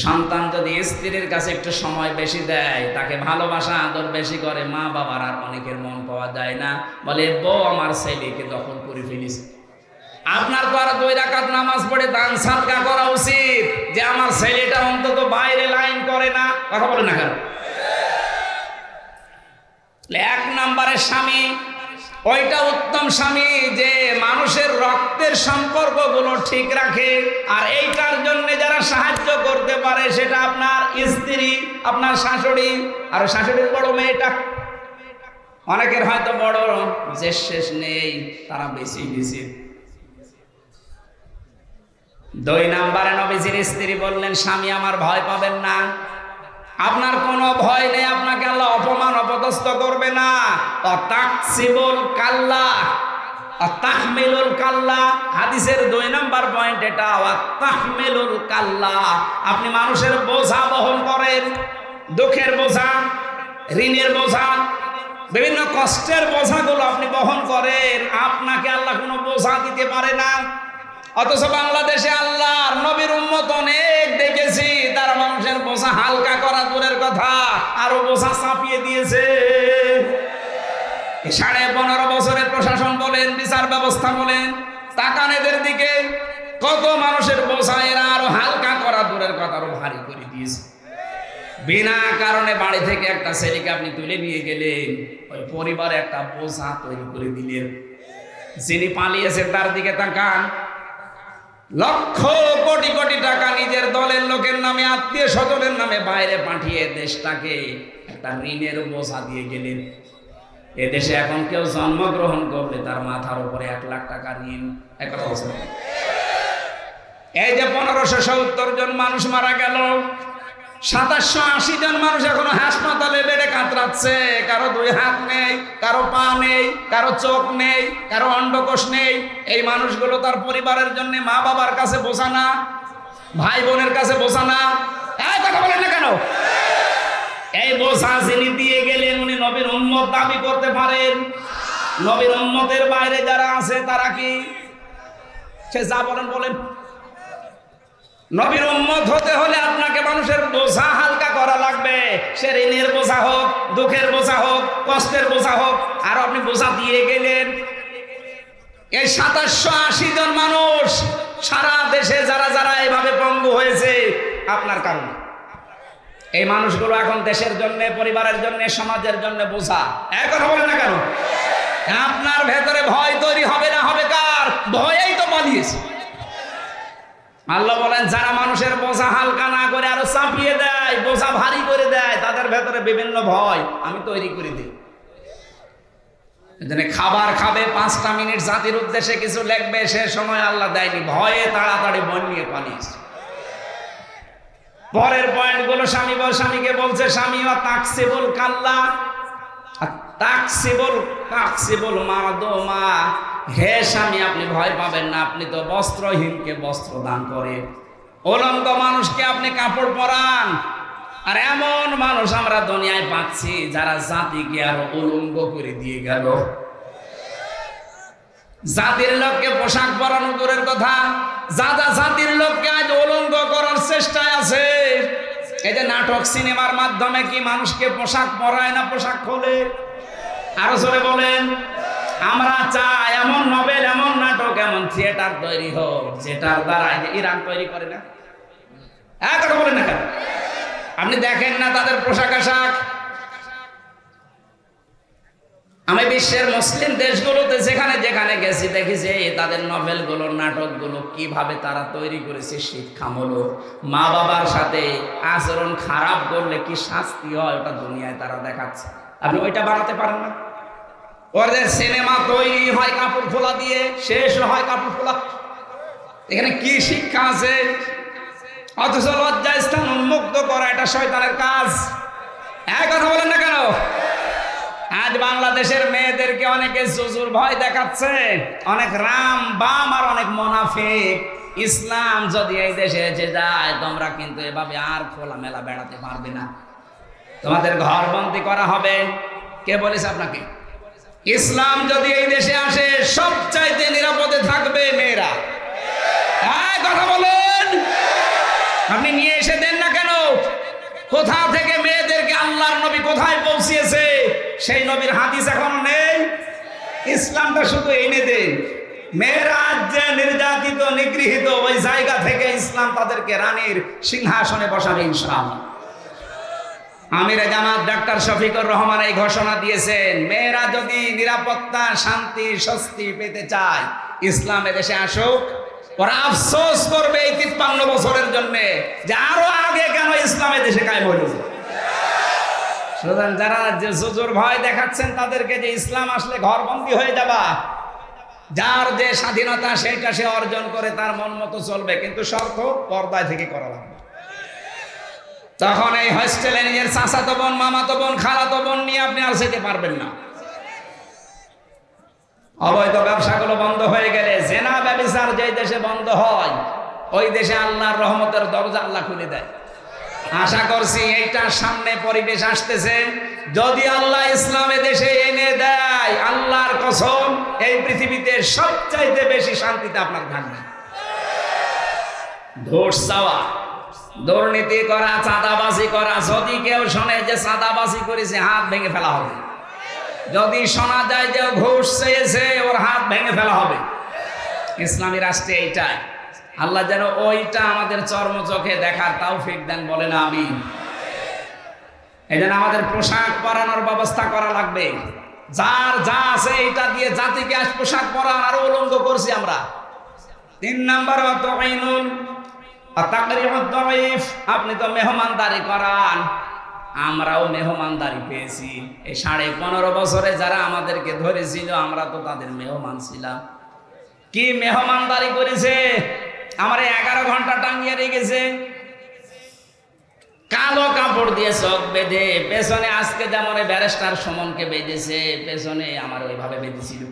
সন্তান যদি স্ত্রীর কাছে একটু সময় বেশি দেয়, তাকে ভালোবাসা আদর বেশি করে, মা বাবার আর অনেকের মন পাওয়া যায় না, বলে বউ আমার ছেলেকে দখল করে ফেলিস। আপনার তো আর 2 রাকাত নামাজ পড়ে দান সাদকা করা উচিত, যে আমার ছেলেটা অন্তত বাইরে লাইন করে না। কথা বলে না কেন? 1 নম্বরের স্বামী ওইটা উত্তম স্বামী যে মানুষের রক্তের সম্পর্কগুলো ঠিক রাখে। আর এইটার জন্য যারা সাহায্য করতে পারে সেটা আপনার স্ত্রী, আপনার শাশুড়ি, আর শাশুড়ির বড় মেয়েটা। অনেকের হয়তো বড় যে শেষ নেই, তারা বেশি বেশি। 2 নম্বরে নবীজির স্ত্রী বললেন স্বামী আমার ভয় পাবেন না। আপনার কোনো ভয় নেই, আপনাকে আল্লাহ অপমান অপদস্থ করবে না। তাকসিবুল কাল্লা, তাহমিলুল কাল্লা, হাদিসের 2 নম্বর পয়েন্ট এটা। তাহমিলুল কাল্লা, আপনি মানুষের বোঝা বহন করেন, দুঃখের বোঝা, ঋণের বোঝা, বিভিন্ন কষ্টের বোঝাগুলো আপনি বহন করেন। আপনাকে আল্লাহ কোনো বোঝা দিতে পারে না। অথচ বাংলাদেশে আল্লাহর নবীর উম্মত অনেক দেখেছি, তারা মানুষের বোঝা হালকা করা দূরের কথা, আরো বোঝা চাপিয়ে দিয়েছে। 15.5 বছরের প্রশাসন বলেন, বিচার ব্যবস্থা বলেন, তাকান এদের দিকে, কত মানুষের বোঝা এরা আরো হালকা করা দূরের কথা আরো ভারী করে দিয়েছে। বিনা কারণে বাড়ি থেকে একটা ছেলেকে আপনি তুলে নিয়ে গেলেন, ওই পরিবারে একটা বোঝা তৈরি করে দিলেন। যিনি পালিয়েছে তার দিকে তাকান, লক্ষ কোটি কোটি টাকা নিজের দলের লোকের নামে, আত্মীয় স্বজনের নামে বাইরে পাঠিয়ে দেশটাকে একটা ঋণের বোঝা দিয়ে গেলেন। এদেশে এখন কেউ জন্মগ্রহণ করলে তার মাথার উপরে 1 লাখ টাকা ঋণ। কথা বলছেন? এই যে 1570 জন মানুষ মারা গেল, 2780 জন মানুষ এখনো হাসপাতালে বেডে কাতরাচ্ছে। কারো 2 হাত নেই, কারো পা নেই, কারো চোখ নেই, কারো অন্ডকোষ নেই। এই মানুষগুলো তার পরিবারের জন্য মা বাবার কাছে বোঝা না, ভাই বোনের কাছে বোঝা না। কথা বলেন না কেন? এই বোঝা যিনি দিয়ে গেলেন উনি নবীর উম্মত দাবি করতে পারেন। নবীর উম্মতের বাইরে যারা আছে তারা কি? সে যা বলেন বলেন। নবীর উম্মত হতে হলে আপনাকে মানুষের বোঝা হালকা করা লাগবে। সে ঋণের বোঝা হোক, দুঃখের বোঝা হোক, কষ্টের বোঝা হোক, আর আপনি বোঝা দিয়ে গেলেন। এই 2780 জন মানুষ সারা যারা এইভাবে পঙ্গু হয়েছে আপনার কারণে। এই মানুষগুলো এখন দেশের জন্য, পরিবারের জন্য, সমাজের জন্য বোঝা। এক কথা বলেন না কেন? আপনার ভেতরে ভয় তৈরি হবে না, হবে কার? ভয়েই তো পালিয়েছে। আল্লাহ বলেন যারা মানুষের বোঝা হালকা না করে আরো চাপিয়ে দেয়, বোঝা ভারী করে দেয়, তাদের ভেতরে বিভিন্ন ভয় আমি তৈরি করে দিই। খাবার খাবে, 5টা মিনিট জাতির উদ্দেশ্যে কিছু লিখবে, সে সময় আল্লাহ দেয়নি, ভয়ে তাড়াতাড়ি বন নিয়ে পালিয়েছে। পরের পয়েন্ট গুলো স্বামীকে বলছে, স্বামীও তাকসিবুল কাল্লা তাকসিবুল মাদুমা, হে স্বামী আপনি ভয় পাবেন না, আপনি তো বস্ত্রহীনকে বস্ত্র দান করেন, উলঙ্গ মানুষকে আপনি কাপড় পরান। আর এমন মানুষ আমরা দুনিয়ায় পাচ্ছি যারা জাতিকে আরো উলঙ্গ করে দিয়ে গেল। জাতির লোককে পোশাক পরানো দূরের কথা, জাতির লোককে আজ উলঙ্গ করার চেষ্টায় আছে। এই যে নাটক সিনেমার মাধ্যমে কি মানুষকে পোশাক পরায় না পোশাক খোলে? আরো জোরে বলেন। আমরা চাই এমন নভেল, এমন নাটক, এমন থিয়েটার তৈরি হোক যেটার দ্বারা ইরান তৈরি করে না। এক কথা বলেন না কেন? আপনি দেখেন না তাদের পোশাক আশাক? আমি বিশ্বের মুসলিম দেশগুলোতে যেখানে যেখানে গেছি দেখেছি তাদের নভেলগুলো, নাটকগুলো কিভাবে তারা তৈরি করেছে শিক্ষামূলক। মা বাবার সাথে আচরণ খারাপ করলে কি শাস্তি হয় ওটা দুনিয়ায় তারা দেখাচ্ছে। আপনি ওইটা বানাতে পারেন না। ওদের সিনেমা তৈরি হয় কাপড় খোলা দিয়ে, শেষ হয় কাপড় খোলা। এখানে কি শিক্ষা আছে? অথচ লজ্জা স্থান উন্মুক্ত করা এটা শয়তানের কাজ। এক কথা বলেন না কেন? আজ বাংলাদেশের মেয়েদেরকে অনেকে জুজুর ভয় দেখাচ্ছে, অনেক রাম বাম আর অনেক মুনাফিক। ইসলাম যদি এই দেশে এসে যায়, তোমরা কিন্তু এভাবে আর খোলামেলা বেড়াতে পারবে না, তোমাদের ঘর বন্দি করা হবে। কে বলেছে আপনাকে? ইসলাম যদি এই দেশে আসে সবচাইতে নিরাপদে থাকবে মেয়েরা। কথা বলেন। আপনি নিয়ে এসে দেন না কেন? কোথা থেকে মেয়েদেরকে আল্লাহর নবী কোথায় পৌঁছিয়েছে সেই নবীর হাদিস এখন নেই। ইসলামটা শুধু এনে দেন। মেয়েরা যে নির্যাতিত, নিগৃহীত, ওই জায়গা থেকে ইসলাম তাদেরকে রানীর সিংহাসনে বসাবে ইনশাআল্লাহ। আমিরে জামাত ডাক্তার শফিকুর রহমান এই ঘোষণা দিয়েছেন, মেয়েরা যদি নিরাপত্তা, শান্তি, স্বস্তি পেতে চায় ইসলাম এদেশে আসুক। ওরা আফসোস করবে এই 53 বছরের জন্য যে আরো আগে কেন ইসলামের দেশে কায়েম হইল। সুতরাং যারা যে জুজুর ভয় দেখাচ্ছেন তাদেরকে যে ইসলাম আসলে ঘরবন্দি হয়ে যাবা, যার যে স্বাধীনতা সেটা সে অর্জন করে তার মন মতো চলবে, কিন্তু শর্ত পর্দায় থেকে করা লাগবে। তখন এই হোস্টেলে নিজের চাচাতো বোন, মামাতো বোন, খালাতো বোন নিয়ে আপনি আর যেতে পারবেন না। অবৈধ ব্যবসাগুলো বন্ধ হয়ে গেলে, জেনা ব্যভিচার যে দেশে বন্ধ হয় ওই দেশে আল্লাহর রহমতের দরজা আল্লাহ খুলে দেয়। আশা করছি এইটার সামনে পরিবেশ আসতেছে, যদি আল্লাহ ইসলামে দেশে এনে দেয়, আল্লাহর কসম এই পৃথিবীতে সবচাইতে বেশি শান্তিতে আপনার থাকবে। ঘুষ চাওয়া, দুর্নীতি করা, চাঁদাবাজি করা, যদি কেউ শোনে যে চাঁদাবাজি করেছে হাত ভেঙে ফেলা হবে। যদি শোনা যায় যে ঘুষ চেয়েছে ওর হাত ভেঙে ফেলা হবে। ইসলামী রাষ্ট্রে এইটাই। আল্লাহ যেন ওইটা আমাদের চর্ম চোখে দেখার তৌফিক দেন, বলেন আমিন। এই জন্য আমাদের পোশাক পরানোর ব্যবস্থা করা লাগবে। যার যা আছে এটা দিয়ে জাতিকে আজ পোশাক পরান আরো উলঙ্গ করছি আমরা। 3 নাম্বার আপনি তো মেহমানদারি করান, আমরাও মেহমানদারি পেয়েছি। এই 15.5 বছরে যারা আমাদেরকে ধরেছিল আমরা তো তাদের মেহমান ছিলাম। কি মেহমানদারি করেছে? আমার 11 ঘন্টা টাঙিয়ে রেখেছে, কালো কাপড় দিয়ে চোখ বেঁধে, পেছনে আজকে যেমন ব্যারিস্টার সুমনকে বেঁধেছে, পেছনে আমার ওইভাবে বেঁধেছিল।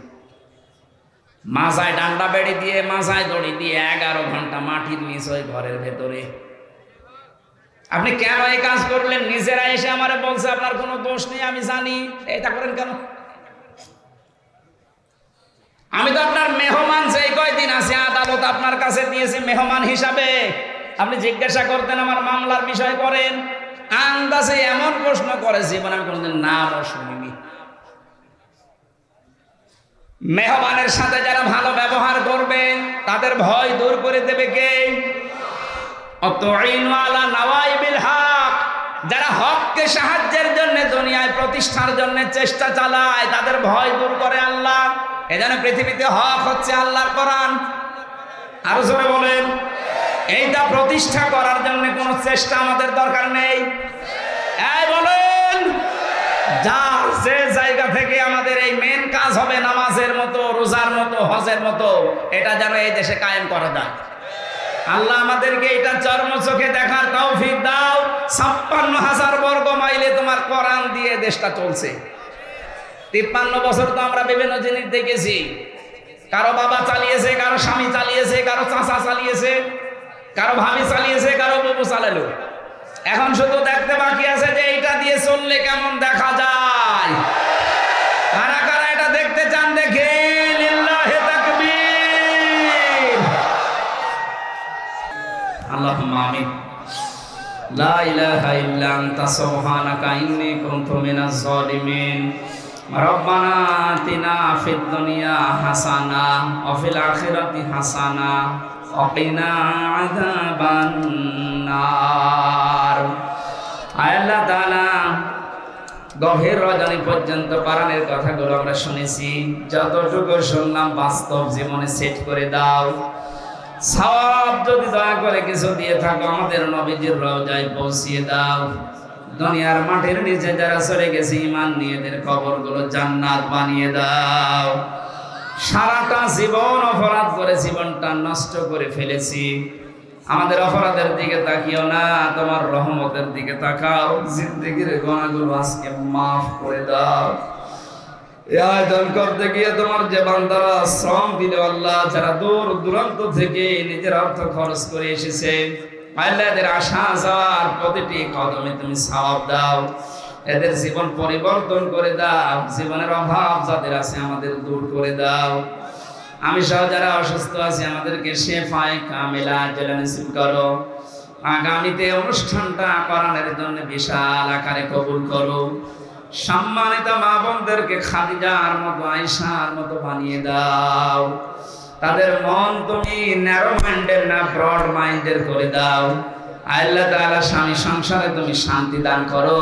মাথায় ডান্ডা বেড়ি দিয়ে, মাথায় দড়ি দিয়ে 11 ঘন্টা মাটির নিচ ওই ঘরের ভেতরে। আপনি কেন এই কাজ করলেন? নিজেরা এসে আমারে বলছে আপনার কোনো দোষ নেই, আমি জানি, এটা করেন কেন? আমি তো আপনার মেহমান, সেই কয়দিন আছে আদালত আপনার কাছে দিয়েছে মেহমান হিসাবে। আপনি জিজ্ঞাসা করতেন আমার মামলার বিষয় করেন, আন্দাজে এমন প্রশ্ন করে জীবন আমি কোনদিন নামও শুনিনি। মেহমানের সাথে যারা ভালো ব্যবহার করবে তাদের ভয় দূর করে দেবে কে? অতুইনু আলা নাওয়াইবিল হক, যারা হককে সাহায্যের জন্য দুনিয়ায় প্রতিষ্ঠার জন্য চেষ্টা চালায় তাদের ভয় দূর করে আল্লাহ। এজন্য পৃথিবীতে হক হচ্ছে আল্লাহর কোরআন। আরো জোরে বলেন, এইটা প্রতিষ্ঠা করার জন্য কোনো চেষ্টা আমাদের দরকার নেই। এই বলেন, যার যে জায়গা থেকে আমাদের এই মেন কাজ হবে নামাজের মতো, রোজার মতো, হজের মতো, এটা যেন এই দেশে কায়েম করা যায়। আল্লাহ আমাদেরকে এটা চর্ম চোখে দেখার তৌফিক দাও। 56,000 বর্গ মাইলে তোমার কোরআন দিয়ে দেশটা চলছে। 53 বছর তো আমরা বিভিন্ন জিনিস দেখেছি, কারো বাবা চালিয়েছে, কারো স্বামী চালিয়েছে, কারো চাচা চালিয়েছে, কারো ভাবি চালিয়েছে, কারো বাবু চালালো। এখন শুধু দেখতে বাকি আছে যে এইটা দিয়ে চললে কেমন দেখা যায়। কারা কারা এটা দেখতে চান দেখে লিল্লাহি তাকবীর। আল্লাহুম্মা আমিন। লা ইলাহা ইল্লা আনতা সুবহানাকা ইন্নী কুনতু মিনাজ জালিমিন। রব্বানা আতিনা ফিদ দুনিয়া হাসানা ওয়া ফিল আখিরাতি হাসানা ওয়া কিনা আযাবান নার। আল্লাহ তাআলা, গভীর রজনী পর্যন্ত কোরআনের কথাগুলো আমরা শুনেছি, যতটুকু শুনলাম বাস্তব জীবনে সেট করে দাও। সওয়াব যদি দয়া করে কিছু দিয়ে থাকো আমাদের নবীজির রওজায় পৌঁছিয়ে দাও। দুনিয়ার মাটির নিচে যারা চলে গেছে ঈমান নিয়ে, এদের কবরগুলো জান্নাত বানিয়ে দাও। সারাটা জীবন অপরাধ করে জীবনটা নষ্ট করে ফেলেছি, আমাদের অপরাধের দিকে তাকিও না, তোমার রহমতের দিকে তাকাও। জিন্দেগির গুনাহগুলো আজকে মাফ করে দাও। এই আয়োজন করতে গিয়ে তোমার যে বান্দারা শ্রম দিল আল্লাহ, যারা দূর দূরান্ত থেকে নিজের অর্থ খরচ করে এসেছে, আল্লাহ এদের আসা যাওয়ার প্রতিটি কদমে তুমি সওয়াব দাও। এদের জীবন পরিবর্তন করে দাও। জীবনের অভাব যাদের আছে আমাদের দূর করে দাও। আমি সহ যারা অসুস্থ আছি আমাদেরকে শেফায়ে কামিলা আজলা নসিব করো। আগামীতে অনুষ্ঠানটা কোরআনের জন্য বিশাল আকারে কবুল করো। সম্মানিত মা বোনদেরকে খাদিজার মতো, আয়েশার মতো বানিয়ে দাও। তাদের মন তুমি ন্যারো মাইন্ডের না ব্রড মাইন্ডের করে দাও। আল্লাহ তাআলা স্বামী সংসারে তুমি শান্তি দান করো।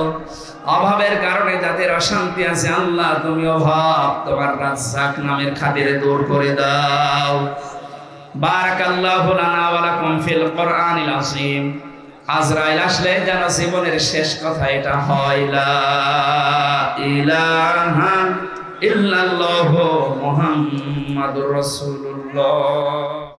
অভাবের কারণে যাদের অশান্তি আছে আল্লাহ তুমি অভাব তোমার রাজ্জাক নামের খাতিরে দূর করে দাও। বারাকাল্লাহু লানা ওয়া লাকুম ফিল কোরআনিল আযীম। আজরাইল আসলে যেন জীবনের শেষ কথা এটা হয়, লা ইলাহা ইল্লাল্লাহু মুহাম্মাদুর রাসূলুল্লাহ।